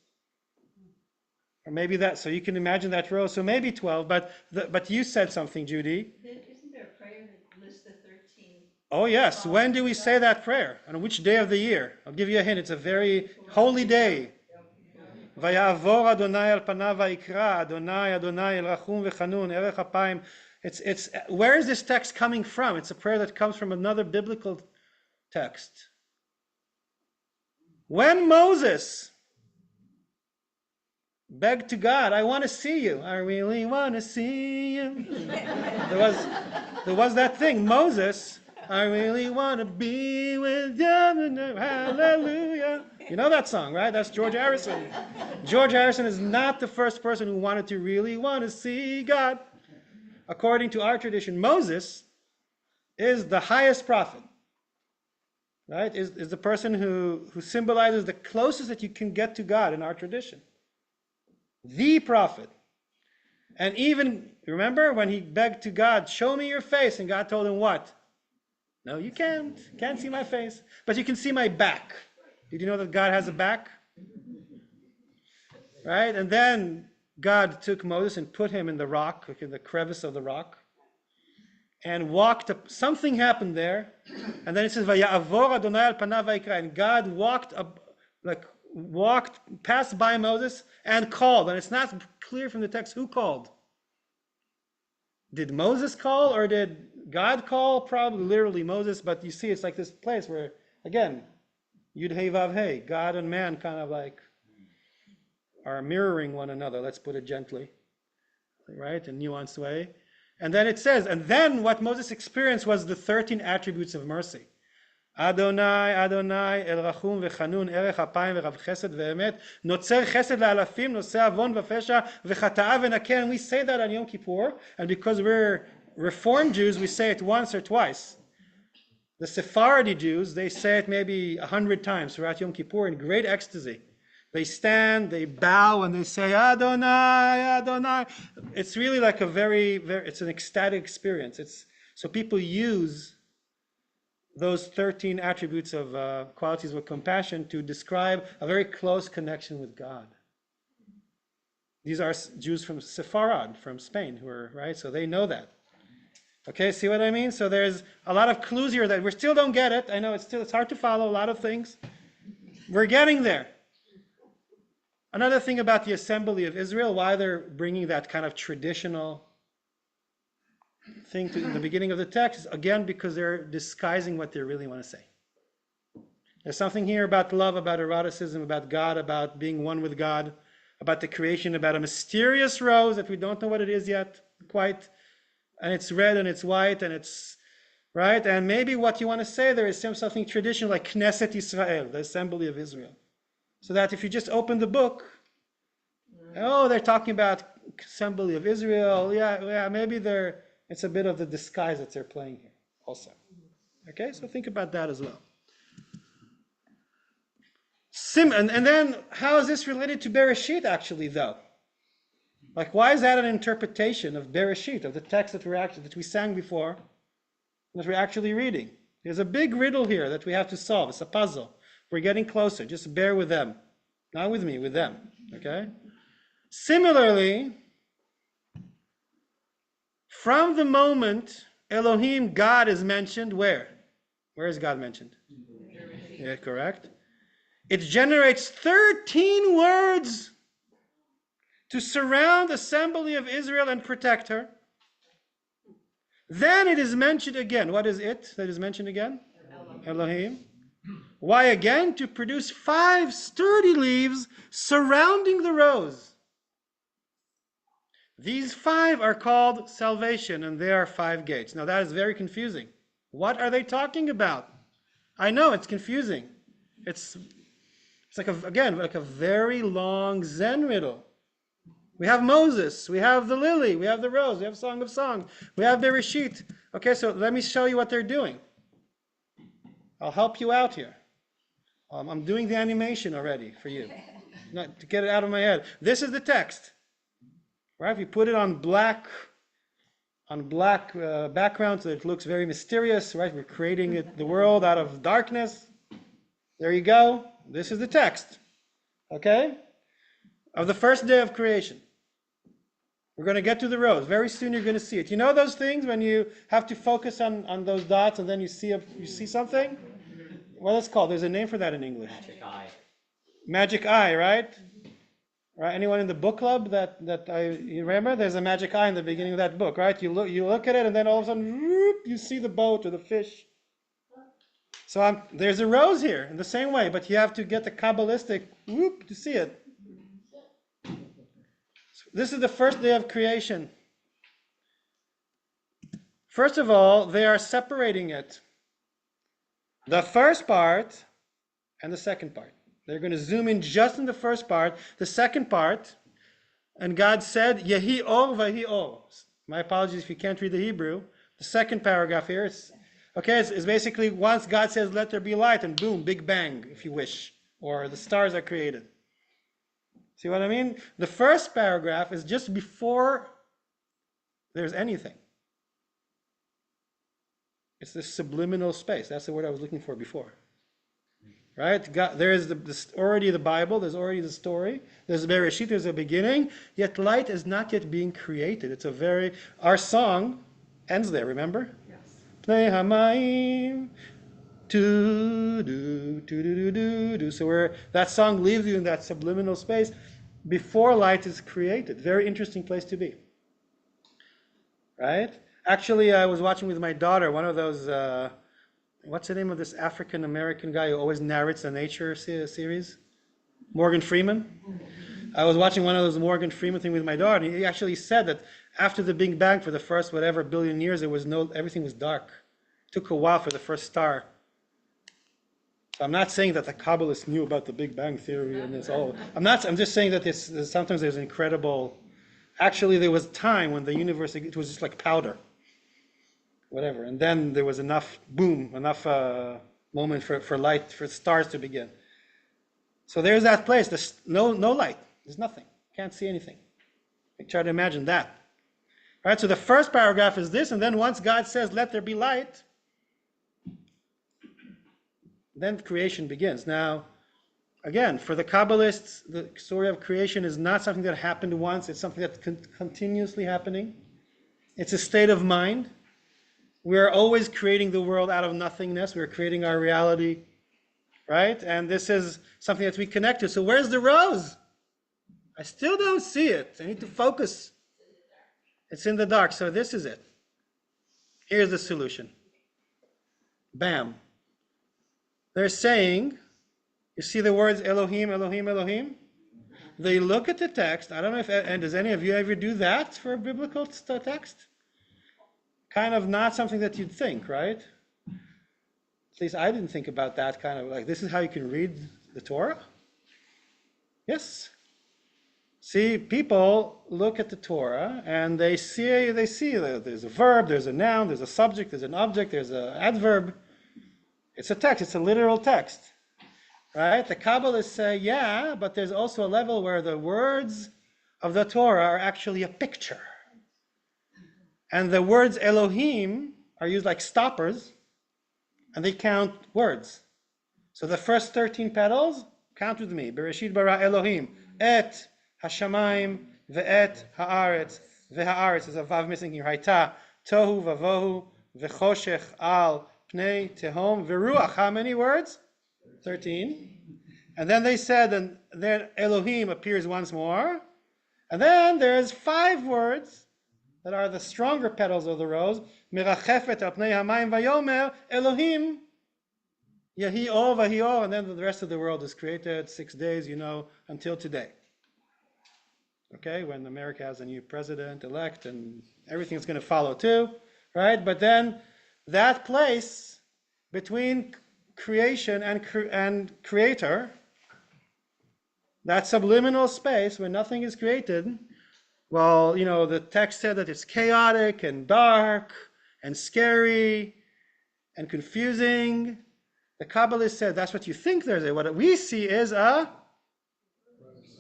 Speaker 1: Or maybe that, so you can imagine that row. So maybe 12, but you said something, Judy.
Speaker 2: Then isn't there a prayer that lists the 13?
Speaker 1: Oh yes, when do we say that prayer? On which day of the year? I'll give you a hint, it's a very holy day. Vayavor Adonai al panav vayikra, Adonai, Adonai el rachum v'chanun, erech hapayim. It's where is this text coming from? It's a prayer that comes from another biblical text. When Moses begged to God, I want to see you. I really want to see you. There was that thing, Moses, I really want to be with you. Hallelujah. You know that song, right? That's George Harrison. George Harrison is not the first person who wanted to really want to see God. According to our tradition, Moses is the highest prophet. Right? Is the person who symbolizes the closest that you can get to God in our tradition. The prophet. And even, remember when he begged to God, show me your face, and God told him what? No, you can't see my face, but you can see my back. Did you know that God has a back? Right? And then God took Moses and put him in the rock, like in the crevice of the rock, and walked up. Something happened there, and then it says, "Vayavor Adonai al panav vayikra," and God passed by Moses and called. And it's not clear from the text who called. Did Moses call or did God call? Probably literally Moses, but you see it's like this place where, again, Yud Hey Vav Hey, God and man kind of like are mirroring one another, let's put it gently, right, in a nuanced way. And then it says, and then what Moses experienced was the 13 attributes of mercy. Adonai, Adonai, El Rachum v'Chanun, Erech Apayim v'Rav Chesed v'Emet, Notzer Chesed la'alafim, Noseh Avon v'Fesha v'Chata'a v'Nakeh. And we say that on Yom Kippur, and because we're Reformed Jews, we say it once or twice. The Sephardi Jews, they say it maybe 100 times throughout Yom Kippur in great ecstasy. They stand, they bow, and they say, Adonai, Adonai. It's really like a very, it's an ecstatic experience. So people use those 13 attributes of qualities of compassion to describe a very close connection with God. These are Jews from Sepharad, from Spain, who are, right? So they know that. Okay, see what I mean? So there's a lot of clues here that we still don't get it. I know it's hard to follow a lot of things. We're getting there. Another thing about the assembly of Israel, why they're bringing that kind of traditional thing in the beginning of the text, is again because they're disguising what they really want to say. There's something here about love, about eroticism, about God, about being one with God, about the creation, about a mysterious rose that we don't know what it is yet quite, and it's red and it's white and it's right, and maybe what you want to say there is something traditional like Knesset Israel, the assembly of Israel. So that if you just open the book, oh, they're talking about assembly of Israel. Yeah, maybe it's a bit of the disguise that they're playing here also. Okay, so think about that as well. And then how is this related to Bereshit actually though? Like why is that an interpretation of Bereshit, of the text that we sang before, that we're actually reading? There's a big riddle here that we have to solve. It's a puzzle. We're getting closer. Just bear with them. Not with me, with them. Okay? Similarly, from the moment Elohim, God, is mentioned, where? Where is God mentioned? Yeah, correct. It generates 13 words to surround the assembly of Israel and protect her. Then it is mentioned again. What is it that is mentioned again? Elohim. Why again? To produce 5 sturdy leaves surrounding the rose. These 5 are called salvation, and they are 5 gates. Now that is very confusing. What are they talking about? I know it's confusing. It's It's like, again, like a very long Zen riddle. We have Moses, we have the lily, we have the rose, we have Song of Songs, we have Bereshit. Okay, so let me show you what they're doing. I'll help you out here. I'm doing the animation already for you, not to get it out of my head. This is the text, right? If you put it on black background so it looks very mysterious, right? We're creating the world out of darkness. There you go. This is the text, okay? Of the first day of creation. We're going to get to the rose. Very soon you're going to see it. You know those things when you have to focus on those dots and then you see something? What is it called? There's a name for that in English.
Speaker 4: Magic eye.
Speaker 1: Magic eye, right? Right? Anyone in the book club you remember? There's a magic eye in the beginning of that book, right? You look at it and then all of a sudden whoop, you see the boat or the fish. So there's a rose here in the same way, but you have to get the Kabbalistic whoop to see it. This is the first day of creation. First of all, they are separating it. The first part and the second part. They're going to zoom in just in the first part. The second part, and God said, Yehi or vahi or. My apologies if you can't read the Hebrew. The second paragraph here is basically once God says, let there be light, and boom, big bang, if you wish. Or the stars are created. See what I mean? The first paragraph is just before there's anything. It's this subliminal space. That's the word I was looking for before. Right? There is already the Bible. There's already the story. There's Bereshit. There's a beginning. Yet light is not yet being created. Our song ends there, remember?
Speaker 3: Yes.
Speaker 1: Pnei hamayim. Do. So that song leaves you in that subliminal space before light is created. Very interesting place to be. Right? Actually, I was watching with my daughter one of those, what's the name of this African American guy who always narrates the nature series? Morgan Freeman. I was watching one of those Morgan Freeman thing with my daughter, and he actually said that after the Big Bang, for the first whatever billion years, everything was dark. It took a while for the first star. So I'm not saying that the Kabbalists knew about the Big Bang Theory and this all. I'm just saying that sometimes there's incredible. Actually, there was time when the universe, it was just like powder, whatever, and then there was enough moment for light, for stars to begin. So there's that place. There's no light. There's nothing. Can't see anything. Try to imagine that. Right. So the first paragraph is this, and then once God says, "Let there be light," then creation begins. Now, again, for the Kabbalists, the story of creation is not something that happened once. It's something that's continuously happening. It's a state of mind. We are always creating the world out of nothingness. We're creating our reality, right? And this is something that we connect to. So where's the rose? I still don't see it. I need to focus. It's in the dark. So this is it. Here's the solution. Bam. They're saying, you see the words Elohim, Elohim, Elohim? They look at the text. I don't know and does any of you ever do that for a biblical text? Kind of not something that you'd think, right? At least I didn't think about that kind of like, this is how you can read the Torah? Yes. See, people look at the Torah and they see that there's a verb, there's a noun, there's a subject, there's an object, there's an adverb. It's a text, it's a literal text. Right? The Kabbalists say, yeah, but there's also a level where the words of the Torah are actually a picture. And the words Elohim are used like stoppers, and they count words. So the first 13 petals, count with me. Bereshit bara Elohim, et hashamayim, ve'et haaretz. Ve'haaretz is a vav missing here. Haita, tohu vavohu, ve'choshech al pnei tehom, ve'ruach. How many words? 13. And then they said, and then Elohim appears once more. And then there's 5 words that are the stronger petals of the rose. Merachefet al pnei hamayim vayomer Elohim yehi or vahi or. And then the rest of the world is created 6 days, until today. Okay, when America has a new president-elect and everything's going to follow too, right? But then that place between creation and creator that subliminal space where nothing is created, well, the text said that it's chaotic and dark and scary and confusing. The Kabbalist said that's what you think there's. What we see is a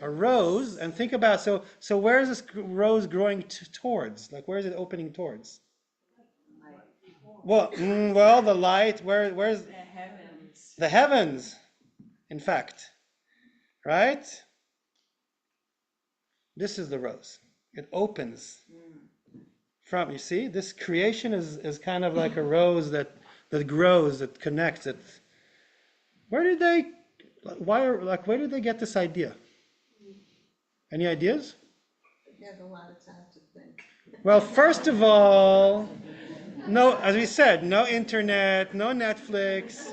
Speaker 1: rose. And think about, so where is this rose growing towards? Like, where is it opening towards? Well, the light. Where's
Speaker 2: The heavens.
Speaker 1: the heavens? In fact, right? This is the rose. It opens from. You see, this creation is kind of like a rose that grows, that connects. That. Where did they get this idea? Any ideas?
Speaker 3: You have a lot of time to think.
Speaker 1: Well, first of all, no, as we said, no internet, no Netflix,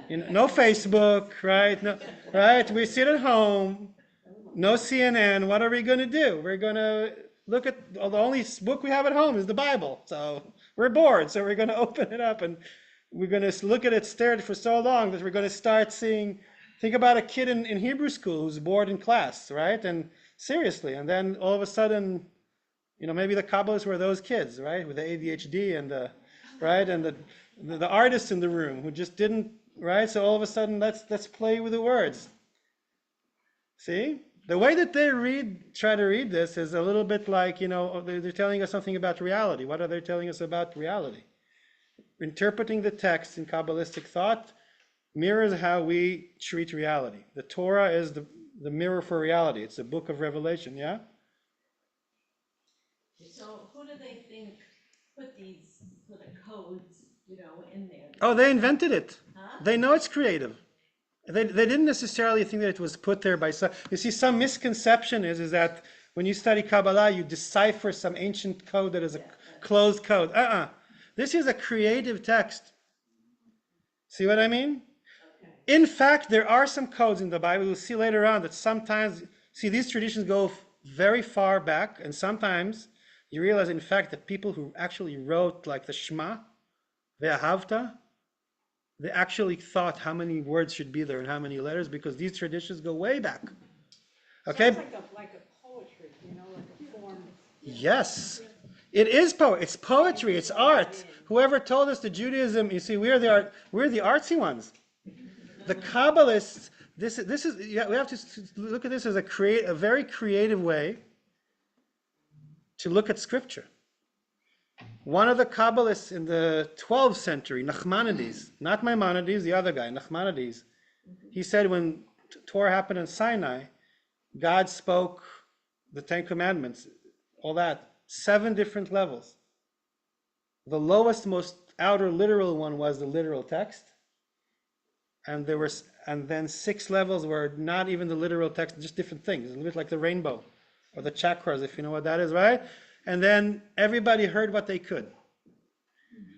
Speaker 1: no Facebook, right? No, right? We sit at home, no CNN. What are we going to do? We're going to look at the only book we have at home is the Bible. So we're bored. So we're going to open it up and we're going to look at it, stare at it for so long that we're going to start seeing. Think about a kid in Hebrew school who's bored in class, right? And seriously, and then all of a sudden, maybe the Kabbalists were those kids, right, with the ADHD and the artists in the room who just didn't, right? So all of a sudden, let's play with the words. See, the way that they try to read this is a little bit like, they're telling us something about reality. What are they telling us about reality? Interpreting the text in Kabbalistic thought mirrors how we treat reality. The Torah is the mirror for reality. It's the book of Revelation, yeah?
Speaker 2: So who do they think put the codes, in there?
Speaker 1: Oh, they invented it.
Speaker 2: Huh?
Speaker 1: They know it's creative. They didn't necessarily think that it was put there by some. You see, some misconception is that when you study Kabbalah, you decipher some ancient code that is a closed code. This is a creative text. See what I mean? Okay. In fact, there are some codes in the Bible. We'll see later on that sometimes, these traditions go very far back, and sometimes you realize, in fact, that people who actually wrote like the Shema, the Ahavta, they actually thought how many words should be there and how many letters, because these traditions go way back. Okay?
Speaker 3: Sounds like a poetry, like a form.
Speaker 1: Yes. It is it's poetry, it's art. Whoever told us that Judaism, you see, we're the artsy ones. The Kabbalists, this is we have to look at this as a very creative way to look at scripture. One of the Kabbalists in the 12th century, Nachmanides, not Maimonides, the other guy, Nachmanides, he said when Torah happened in Sinai, God spoke the Ten Commandments, all that, 7 different levels. The lowest, most outer literal one was the literal text. And then 6 levels were not even the literal text, just different things, a little bit like the rainbow or the chakras, if you know what that is, right? And then everybody heard what they could.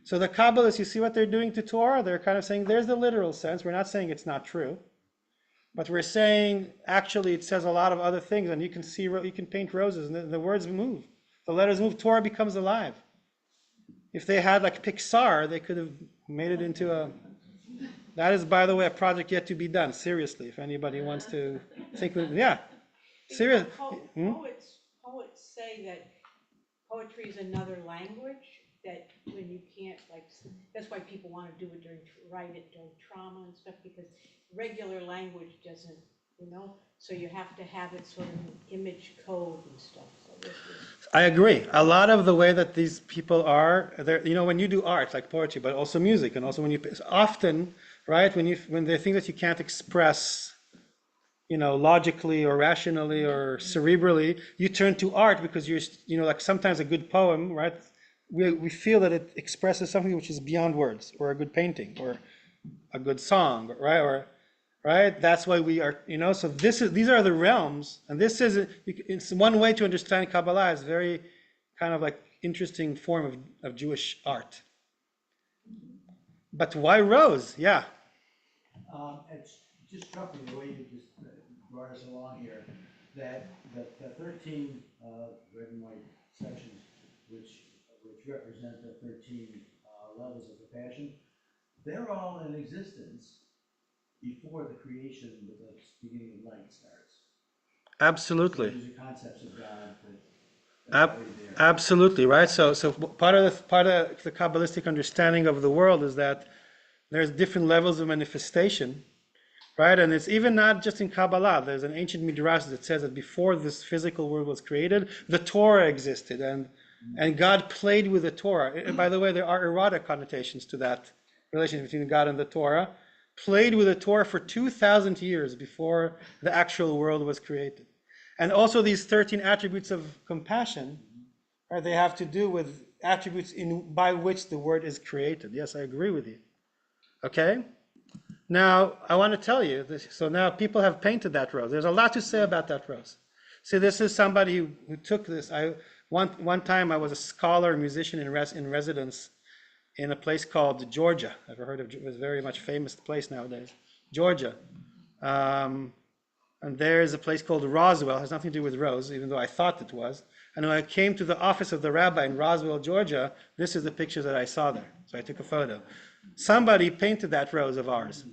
Speaker 1: So the Kabbalists, you see what they're doing to Torah? They're kind of saying there's the literal sense. We're not saying it's not true, but we're saying actually it says a lot of other things, and you can paint roses, and the words move, the letters move. Torah becomes alive. If they had like Pixar, they could have made it into a. That is, by the way, a project yet to be done. Seriously, if anybody wants to think, yeah, serious.
Speaker 3: Poets say that poetry is another language, that when you can't, that's why people want to do it write it during trauma and stuff, because regular language doesn't, so you have to have it sort of in image code and stuff. So
Speaker 1: I agree. A lot of the way that these people are, when you do art, like poetry, but also music, and also often, right, when they think that you can't express, logically or rationally or cerebrally, you turn to art because like sometimes a good poem, right? We feel that it expresses something which is beyond words, or a good painting, or a good song, right? Right? That's why we are, so these are the realms, and it's one way to understand Kabbalah. It's very kind of like interesting form of Jewish art. But why rose? Yeah.
Speaker 4: It's just struck me the way you just brought us along here, that the 13 red and white sections, which represent the 13 levels of the Passion, they're all in existence before the creation with the beginning of light starts. So
Speaker 1: Absolutely.
Speaker 4: these are concepts of God that are
Speaker 1: Ab-
Speaker 4: already there.
Speaker 1: Absolutely, right? So part of the Kabbalistic understanding of the world is that there's different levels of manifestation, right? And it's even not just in Kabbalah. There's an ancient midrash that says that before this physical world was created, the Torah existed, and God played with the Torah. And by the way, there are erotic connotations to that relationship between God and the Torah. Played with the Torah for 2,000 years before the actual world was created. And also these 13 attributes of compassion, right, they have to do with attributes by which the word is created. Yes, I agree with you. Okay? Now, I want to tell you this. So now people have painted that rose. There's a lot to say about that rose. See, this is somebody who took this. One time I was a scholar, musician in residence in a place called Georgia. Ever heard of it? Was a very much famous place nowadays. Georgia. And there is a place called Roswell. It has nothing to do with rose, even though I thought it was. And when I came to the office of the rabbi in Roswell, Georgia, this is the picture that I saw there. So I took a photo. Somebody painted that rose of ours.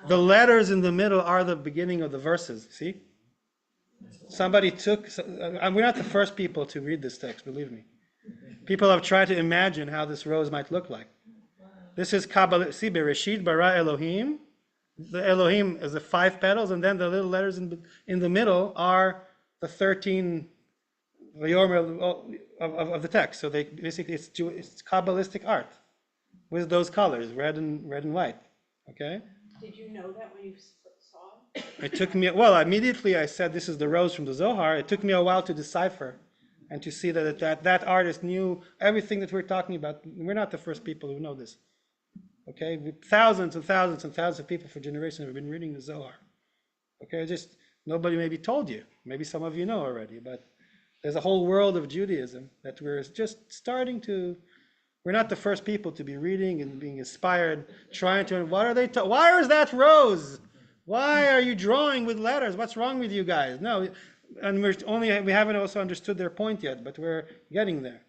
Speaker 1: The letters in the middle are the beginning of the verses. See? Somebody took. We're not the first people to read this text, believe me. People have tried to imagine how this rose might look like. This is Kabbalah. See, Bereshit bara Elohim. The Elohim is the 5 petals, and then the little letters in the middle are the 13 of the text. So they basically it's Kabbalistic art with those colors, red and white. Okay.
Speaker 3: Did you know that when you saw it?
Speaker 1: It took me, well, immediately I said this is the rose from the Zohar. It took me a while to decipher and to see that artist knew everything that we're talking about. We're not the first people who know this. Okay, thousands and thousands and thousands of people for generations have been reading the Zohar. Okay, just nobody maybe told you. Maybe some of you know already, but there's a whole world of Judaism that we're just starting to. We're not the first people to be reading and being inspired, trying to. What are they? Why is that rose? Why are you drawing with letters? What's wrong with you guys? No, and we haven't also understood their point yet, but we're getting there.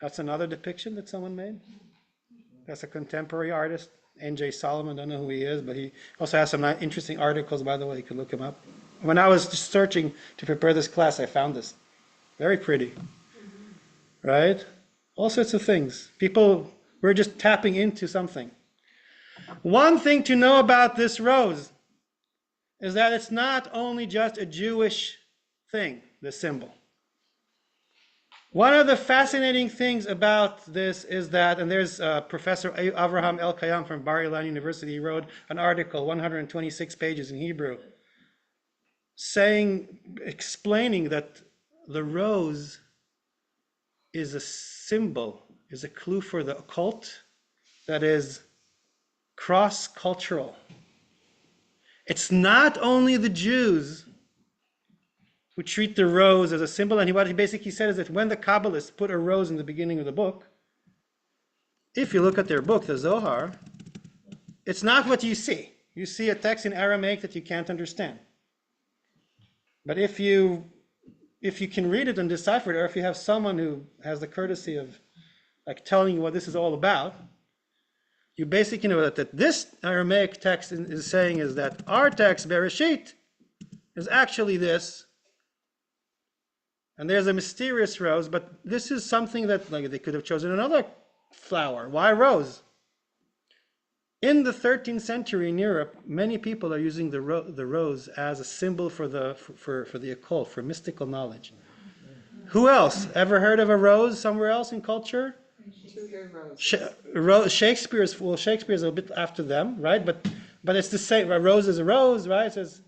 Speaker 1: That's another depiction that someone made. That's a contemporary artist, N.J. Solomon. Don't know who he is, but he also has some interesting articles, by the way. You can look him up. When I was just searching to prepare this class, I found this. Very pretty. Right? All sorts of things. People, we're just tapping into something. One thing to know about this rose is that it's not only just a Jewish thing, the symbol. One of the fascinating things about this is that, and there's Professor Avraham El-Kayam from Bar Ilan University, he wrote an article, 126 pages in Hebrew, explaining that the rose is a symbol, is a clue for the occult that is cross-cultural. It's not only the Jews who treat the rose as a symbol, and what he basically said is that when the Kabbalists put a rose in the beginning of the book, if you look at their book, the Zohar, it's not what you see. You see a text in Aramaic that you can't understand. But if you can read it and decipher it, or if you have someone who has the courtesy of like telling you what this is all about, you basically know that this Aramaic text is saying is that our text, Bereshit, is actually this. And there's a mysterious rose, but this is something that like they could have chosen another flower. Why rose? In the 13th century in Europe, many people are using the rose as a symbol for the occult, for mystical knowledge. Who else? Ever heard of a rose somewhere else in culture? Shakespeare's a bit after them, right? But it's the same. A rose is a rose, right? It says,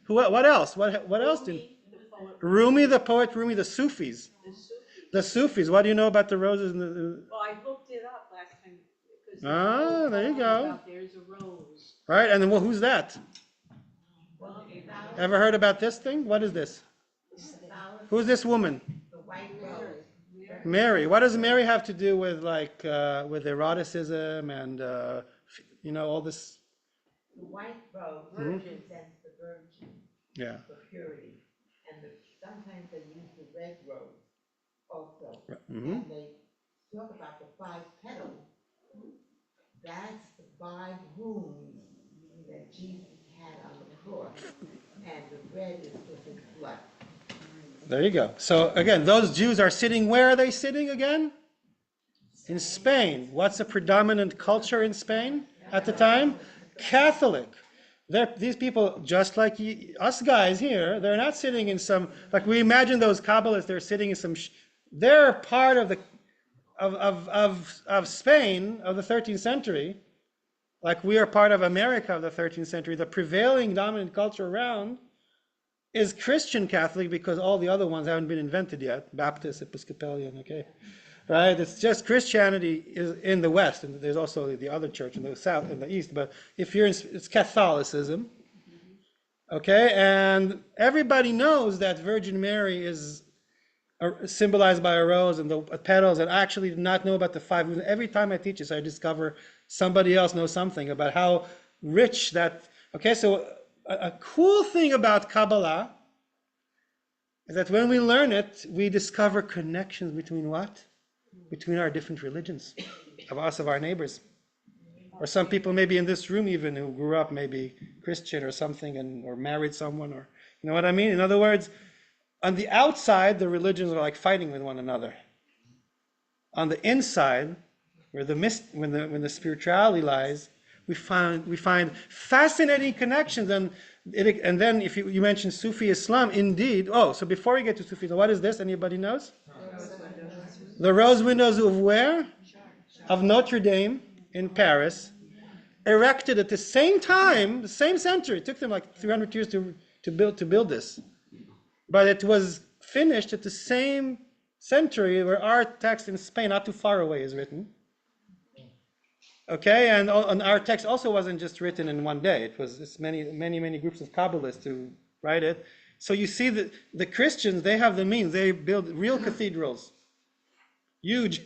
Speaker 1: what else? What else did? Rumi, the poet Rumi, the Sufis. The Sufis. What do you know about the roses?
Speaker 3: Well, I looked it up last time.
Speaker 1: There you go.
Speaker 3: There's a rose.
Speaker 1: Right, and then who's that? Ever heard about this thing? What is this? Who's this woman?
Speaker 5: The white rose.
Speaker 1: Mary. What does Mary have to do with with eroticism and all this?
Speaker 5: The white rose represents the virgin,
Speaker 1: Yeah.
Speaker 5: the purity, and sometimes they use the red rose also.
Speaker 1: Mm-hmm.
Speaker 5: And they talk about the 5 petals. That's the 5 wounds that Jesus had on the cross. And the red is because it's blood.
Speaker 1: There you go. So again, those Jews are sitting, where are they sitting again? In Spain. What's the predominant culture in Spain at the time? Catholic. These people, just like us guys here, they're not sitting in some, like we imagine those Kabbalists, they're sitting in some, they're part of the, of Spain of the 13th century, like we are part of America of the 13th century. The prevailing dominant culture around is Christian Catholic because all the other ones haven't been invented yet, Baptist, Episcopalian, okay? Right? It's just Christianity is in the West, and there's also the other church in the South and the East, but if you're in, it's Catholicism, okay? And everybody knows that Virgin Mary is symbolized by a rose and the petals, and I actually did not know about the five. Every time I teach this, I discover somebody else knows something about how rich that, okay? So a cool thing about Kabbalah is that when we learn it, we discover connections between what? Between our different religions, of us, of our neighbors. Or some people maybe in this room even who grew up maybe Christian or something, and or married someone, or you know what I mean? In other words, on the outside, the religions are like fighting with one another. On the inside, where when the spirituality lies, we find fascinating connections. And then if you mentioned Sufi Islam, indeed. Oh, so before we get to Sufi Islam, what is this? Anybody knows? The rose windows of where? Of Notre Dame in Paris, erected at the same time, the same century. It took them like 300 years to build this, but it was finished at the same century where our text in Spain, not too far away, is written. Okay, and our text also wasn't just written in one day. It was many groups of Kabbalists who write it. So you see that the Christians, they have the means. They build real cathedrals. Huge.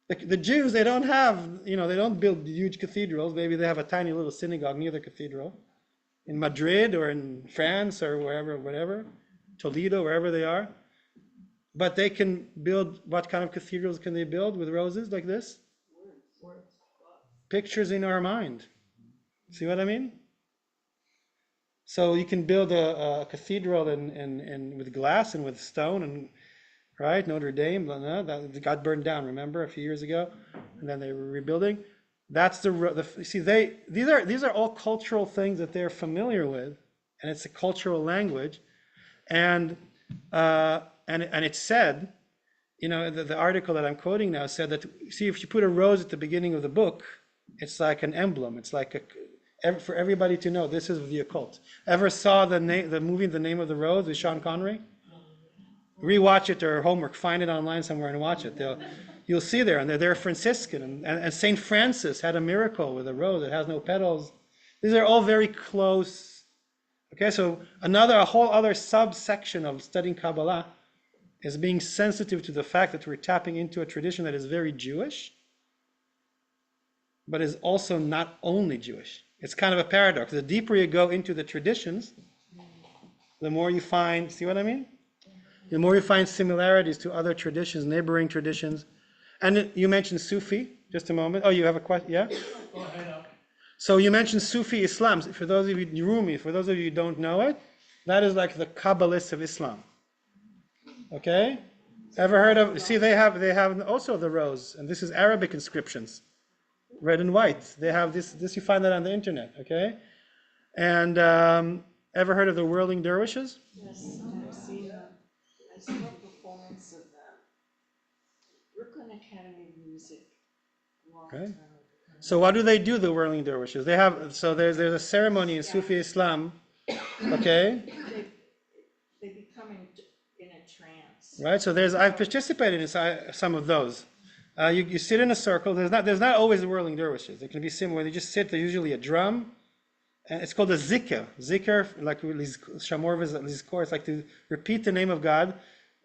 Speaker 1: The Jews, they don't have, they don't build huge cathedrals. Maybe they have a tiny little synagogue near the cathedral in Madrid or in France or whatever, Toledo, wherever they are. But they can build, what kind of cathedrals can they build with roses like this? Pictures in our mind. See what I mean? So you can build a cathedral and with glass and with stone and right, Notre Dame, that got burned down. Remember a few years ago, and then they were rebuilding. That's these are all cultural things that they're familiar with, and it's a cultural language, and it said, the article that I'm quoting now said that see if you put a rose at the beginning of the book, it's like an emblem. It's like for everybody to know this is the occult. Ever saw the movie The Name of the Rose with Sean Connery? Rewatch it or homework, find it online somewhere and watch it. You'll see there, and they're Franciscan, and Saint Francis had a miracle with a rose that has no petals. These are all very close. Okay, so a whole other subsection of studying Kabbalah is being sensitive to the fact that we're tapping into a tradition that is very Jewish, but is also not only Jewish. It's kind of a paradox. The deeper you go into the traditions, the more you find, see what I mean? The more you find similarities to other traditions, neighboring traditions. And you mentioned Sufi, just a moment. Oh, you have a question? Yeah? So you mentioned Sufi Islam. For those of you, Rumi, for those of you who don't know it, that is like the Kabbalists of Islam. Okay? Ever heard of, see they have also the rose, and this is Arabic inscriptions, red and white. They have this you find that on the internet, okay? And ever heard of the whirling dervishes?
Speaker 2: Yes, I've seen them. I saw a performance of them. Brooklyn Academy of Music.
Speaker 1: Okay. So what do, the whirling dervishes? They have, so there's a ceremony in Sufi Islam, okay?
Speaker 2: They become in a trance.
Speaker 1: Right, so I've participated in some of those. You sit in a circle. There's not always the whirling dervishes. It can be similar. They just sit. There's usually a drum, and it's called a zikr. Zikr, like shamor v'zikor. It's like to repeat the name of God.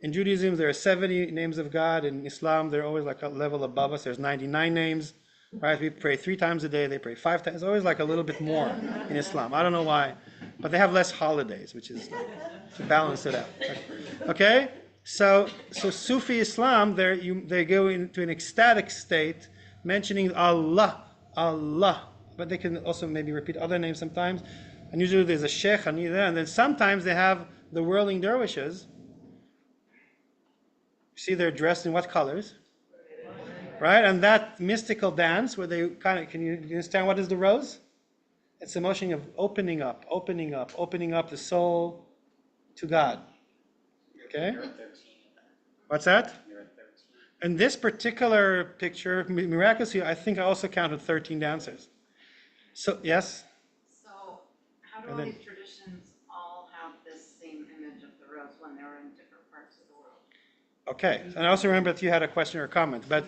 Speaker 1: In Judaism, there are 70 names of God. In Islam, they're always like a level above us. There's 99 names. Right? We pray 3 times a day. They pray 5 times. It's always like a little bit more in Islam. I don't know why, but they have less holidays, which is to balance it out. Okay. So Sufi Islam, they go into an ecstatic state, mentioning Allah, but they can also maybe repeat other names sometimes. And usually there's a sheikh on either, and then sometimes they have the whirling dervishes. You see they're dressed in what colors? Right? And that mystical dance where they kind of, can you understand what is the rose? It's the motion of opening up, opening up, opening up the soul to God. Okay? What's that? In this particular picture, miraculously, I think I also counted 13 dancers. So, yes?
Speaker 6: So, how do
Speaker 1: And
Speaker 6: all
Speaker 1: then-
Speaker 6: these traditions all have this same image of the rose when they're in different parts of the world?
Speaker 1: Okay. And I also remember that you had a question or a comment. But,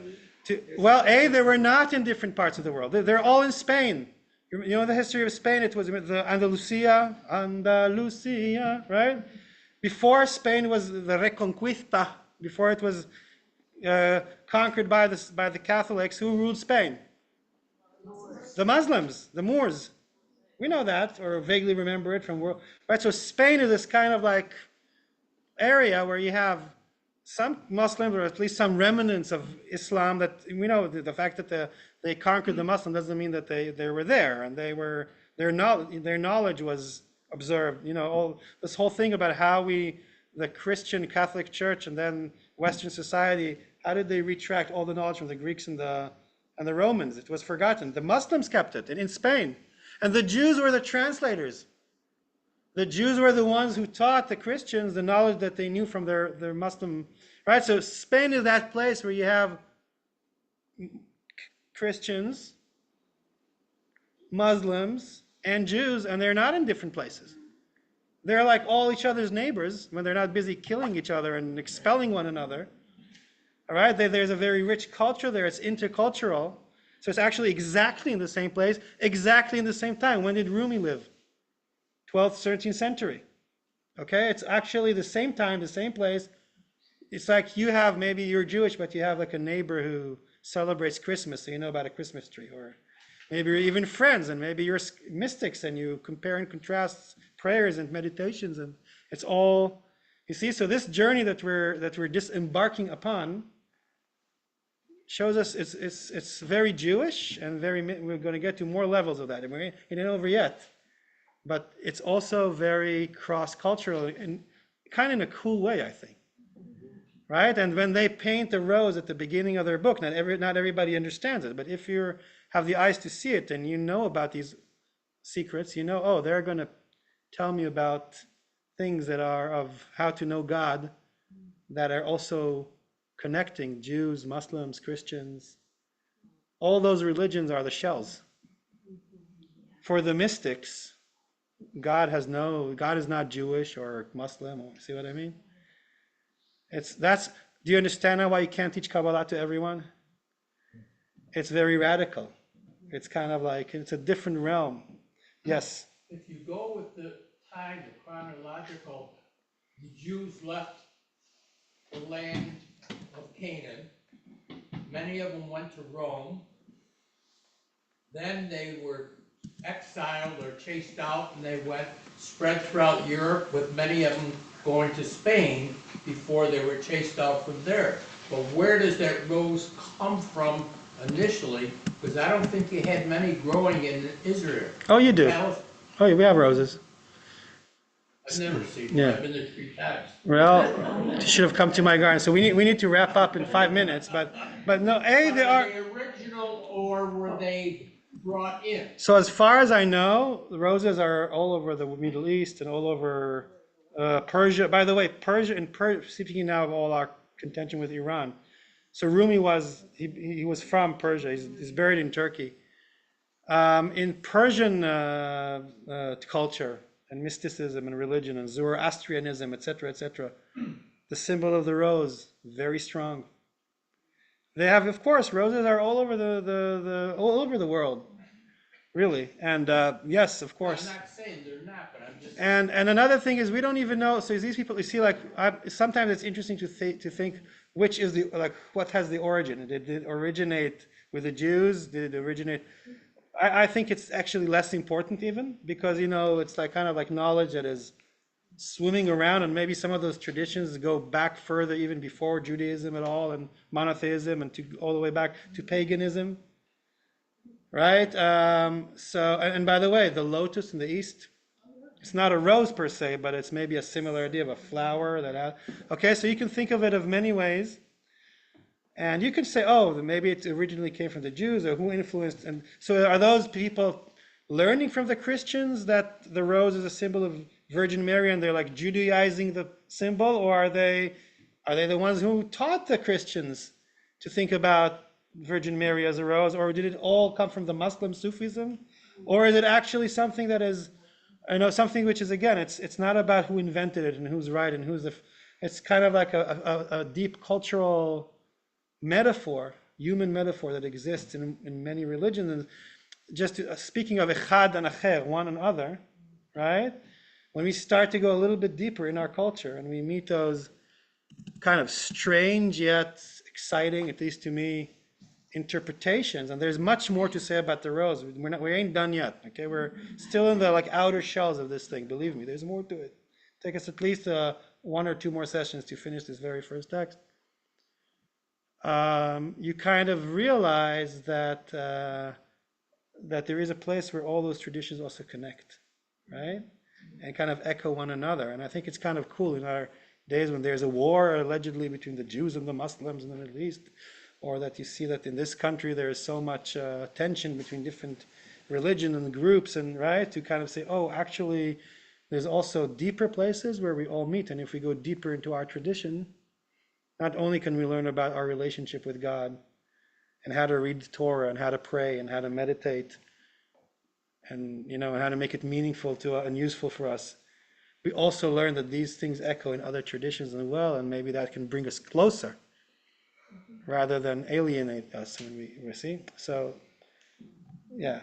Speaker 1: well, A, they were not in different parts of the world. They're all in Spain. You know the history of Spain? It was the Andalusia, right? Before Spain was the Reconquista, before it was conquered by the Catholics, who ruled Spain? The Muslims, the Moors. We know that, or vaguely remember it from world. Right. So Spain is this kind of like area where you have some Muslims, or at least some remnants of Islam. That we know the fact that they conquered the Muslim doesn't mean that they were there, and their knowledge was observed. You know, all this whole thing about how the Christian Catholic Church and then Western society, how did they retract all the knowledge from the Greeks and the Romans? It was forgotten. The Muslims kept it in Spain. And the Jews were the translators. The Jews were the ones who taught the Christians the knowledge that they knew from their Muslim, right? So Spain is that place where you have Christians, Muslims, and Jews, and they're not in different places. They're like all each other's neighbors when they're not busy killing each other and expelling one another. All right, there's a very rich culture there. It's intercultural. So it's actually exactly in the same place, exactly in the same time. When did Rumi live? 12th, 13th century. Okay, it's actually the same time, the same place. It's like maybe you're Jewish, but you have like a neighbor who celebrates Christmas, so you know about a Christmas tree. Or maybe you're even friends, and maybe you're mystics, and you compare and contrast prayers and meditations, and it's all, you see, so this journey that we're disembarking upon shows us it's very Jewish and we're going to get to more levels of that, and it ain't over yet. But it's also very cross-cultural and kind of in a cool way, I think. Right? And when they paint the rose at the beginning of their book, not everybody understands it, but if you have the eyes to see it and you know about these secrets, you know, oh, they're going to tell me about things that are of how to know God, that are also connecting Jews, Muslims, Christians. All those religions are the shells. For the mystics, God is not Jewish or Muslim. See what I mean? Do you understand now why you can't teach Kabbalah to everyone? It's very radical. It's kind of like, it's a different realm. Yes?
Speaker 7: If you go with the chronological, the Jews left the land of Canaan. Many of them went to Rome. Then they were exiled or chased out, and they spread throughout Europe, with many of them going to Spain before they were chased out from there. But where does that rose come from initially? Because I don't think you had many growing in Israel.
Speaker 1: Oh, you do. Oh, yeah, we have roses.
Speaker 7: I've never seen one.
Speaker 1: Yeah.
Speaker 7: I've been there 3 times.
Speaker 1: Well, you should have come to my garden. So we need to wrap up in 5 minutes. But no, they are.
Speaker 7: Are they original, or were they brought in?
Speaker 1: So as far as I know, the roses are all over the Middle East and all over Persia. By the way, speaking now of all our contention with Iran. So Rumi was from Persia. He's buried in Turkey. In Persian culture and mysticism and religion and Zoroastrianism, etc., the symbol of the rose, very strong. They have, of course, roses are all over all over the world, really. And yes, of course.
Speaker 7: I'm not saying they're not, but I'm just.
Speaker 1: And another thing is, we don't even know. So these people, you see, like sometimes it's interesting to think which is what has the origin. Did it originate with the Jews? Did it originate? I think it's actually less important even, because it's like kind of like knowledge that is swimming around, and maybe some of those traditions go back further, even before Judaism at all, and monotheism, and all the way back to paganism. Right? So, and by the way, the lotus in the east, It's not a rose per se, but it's maybe a similar idea of a flower that. Okay, so you can think of it of many ways. And you could say, oh, maybe it originally came from the Jews, or who influenced. And so are those people learning from the Christians that the rose is a symbol of Virgin Mary and they're like Judaizing the symbol? Or are they the ones who taught the Christians to think about Virgin Mary as a rose? Or did it all come from the Muslim Sufism? Or is it actually something that is, something which is, again, it's not about who invented it and who's right and who's it's kind of like a deep cultural metaphor, human metaphor that exists in many religions. And just speaking of echad and acher, one and other, right? When we start to go a little bit deeper in our culture and we meet those kind of strange yet exciting, at least to me, interpretations, and there's much more to say about the rose. We ain't done yet. Okay, we're still in the outer shells of this thing. Believe me, there's more to it. Take us at least 1 or 2 more sessions to finish this very first text. You kind of realize that there is a place where all those traditions also connect, right? And kind of echo one another. And I think it's kind of cool in our days when there's a war allegedly between the Jews and the Muslims in the Middle East, or that you see that in this country there is so much tension between different religions and groups, and right, to kind of say, oh, actually, there's also deeper places where we all meet. And if we go deeper into our tradition, not only can we learn about our relationship with God and how to read the Torah and how to pray and how to meditate and how to make it meaningful and useful for us, we also learn that these things echo in other traditions as well, and maybe that can bring us closer rather than alienate us when we see. So, yeah,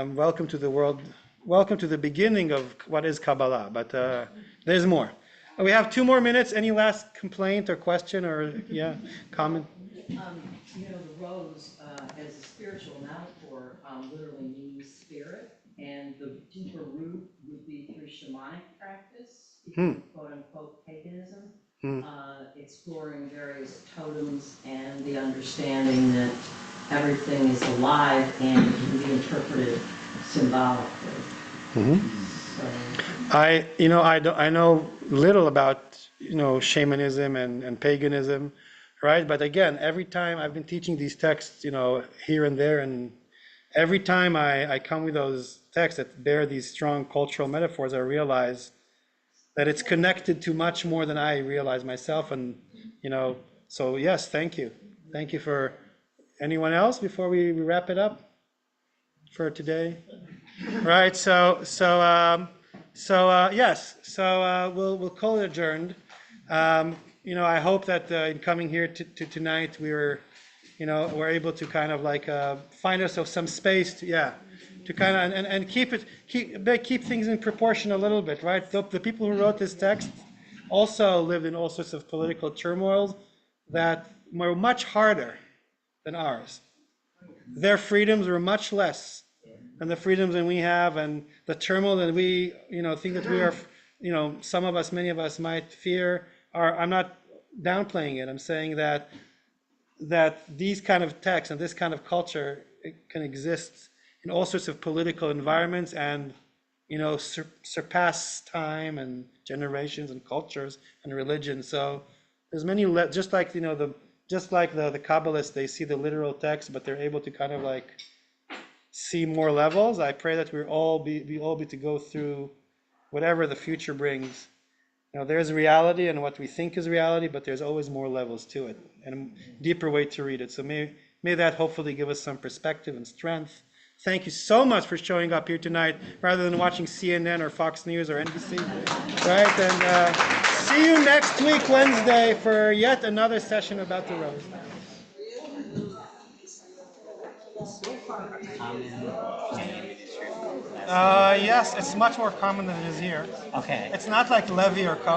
Speaker 1: welcome to the world. Welcome to the beginning of what is Kabbalah, but there's more. We have 2 more minutes. Any last complaint or question or comment?
Speaker 8: The rose as a spiritual metaphor literally means spirit, and the deeper root would be through shamanic practice, quote unquote paganism, exploring various totems and the understanding that everything is alive and can be interpreted symbolically. So,
Speaker 1: I know little about shamanism and paganism, right? But again, every time I've been teaching these texts, here and there, and every time I come with those texts that bear these strong cultural metaphors, I realize that it's connected to much more than I realize myself. And so yes, thank you for anyone else before we wrap it up for today. Right, yes, we'll call it adjourned. I hope that in coming here to tonight, we're able to kind of find ourselves some space to kind of and keep things in proportion a little bit, right? The people who wrote this text also lived in all sorts of political turmoils that were much harder than ours. Their freedoms were much less than the freedoms that we have, and the turmoil that we, think that we are, some of us, many of us might fear. I'm not downplaying it. I'm saying that these kind of texts and this kind of culture can exist in all sorts of political environments and, surpass time and generations and cultures and religions. So there's many, just like the Kabbalists, they see the literal text, but they're able to kind of see more levels. I pray that we all be to go through whatever the future brings. There's reality and what we think is reality, but there's always more levels to it and a deeper way to read it. So may that hopefully give us some perspective and strength. Thank you so much for showing up here tonight rather than watching CNN or Fox News or NBC. Right? And see you next week, Wednesday, for yet another session about the rose. Yes, it's much more common than it is here.
Speaker 9: Okay.
Speaker 1: It's not like Levi or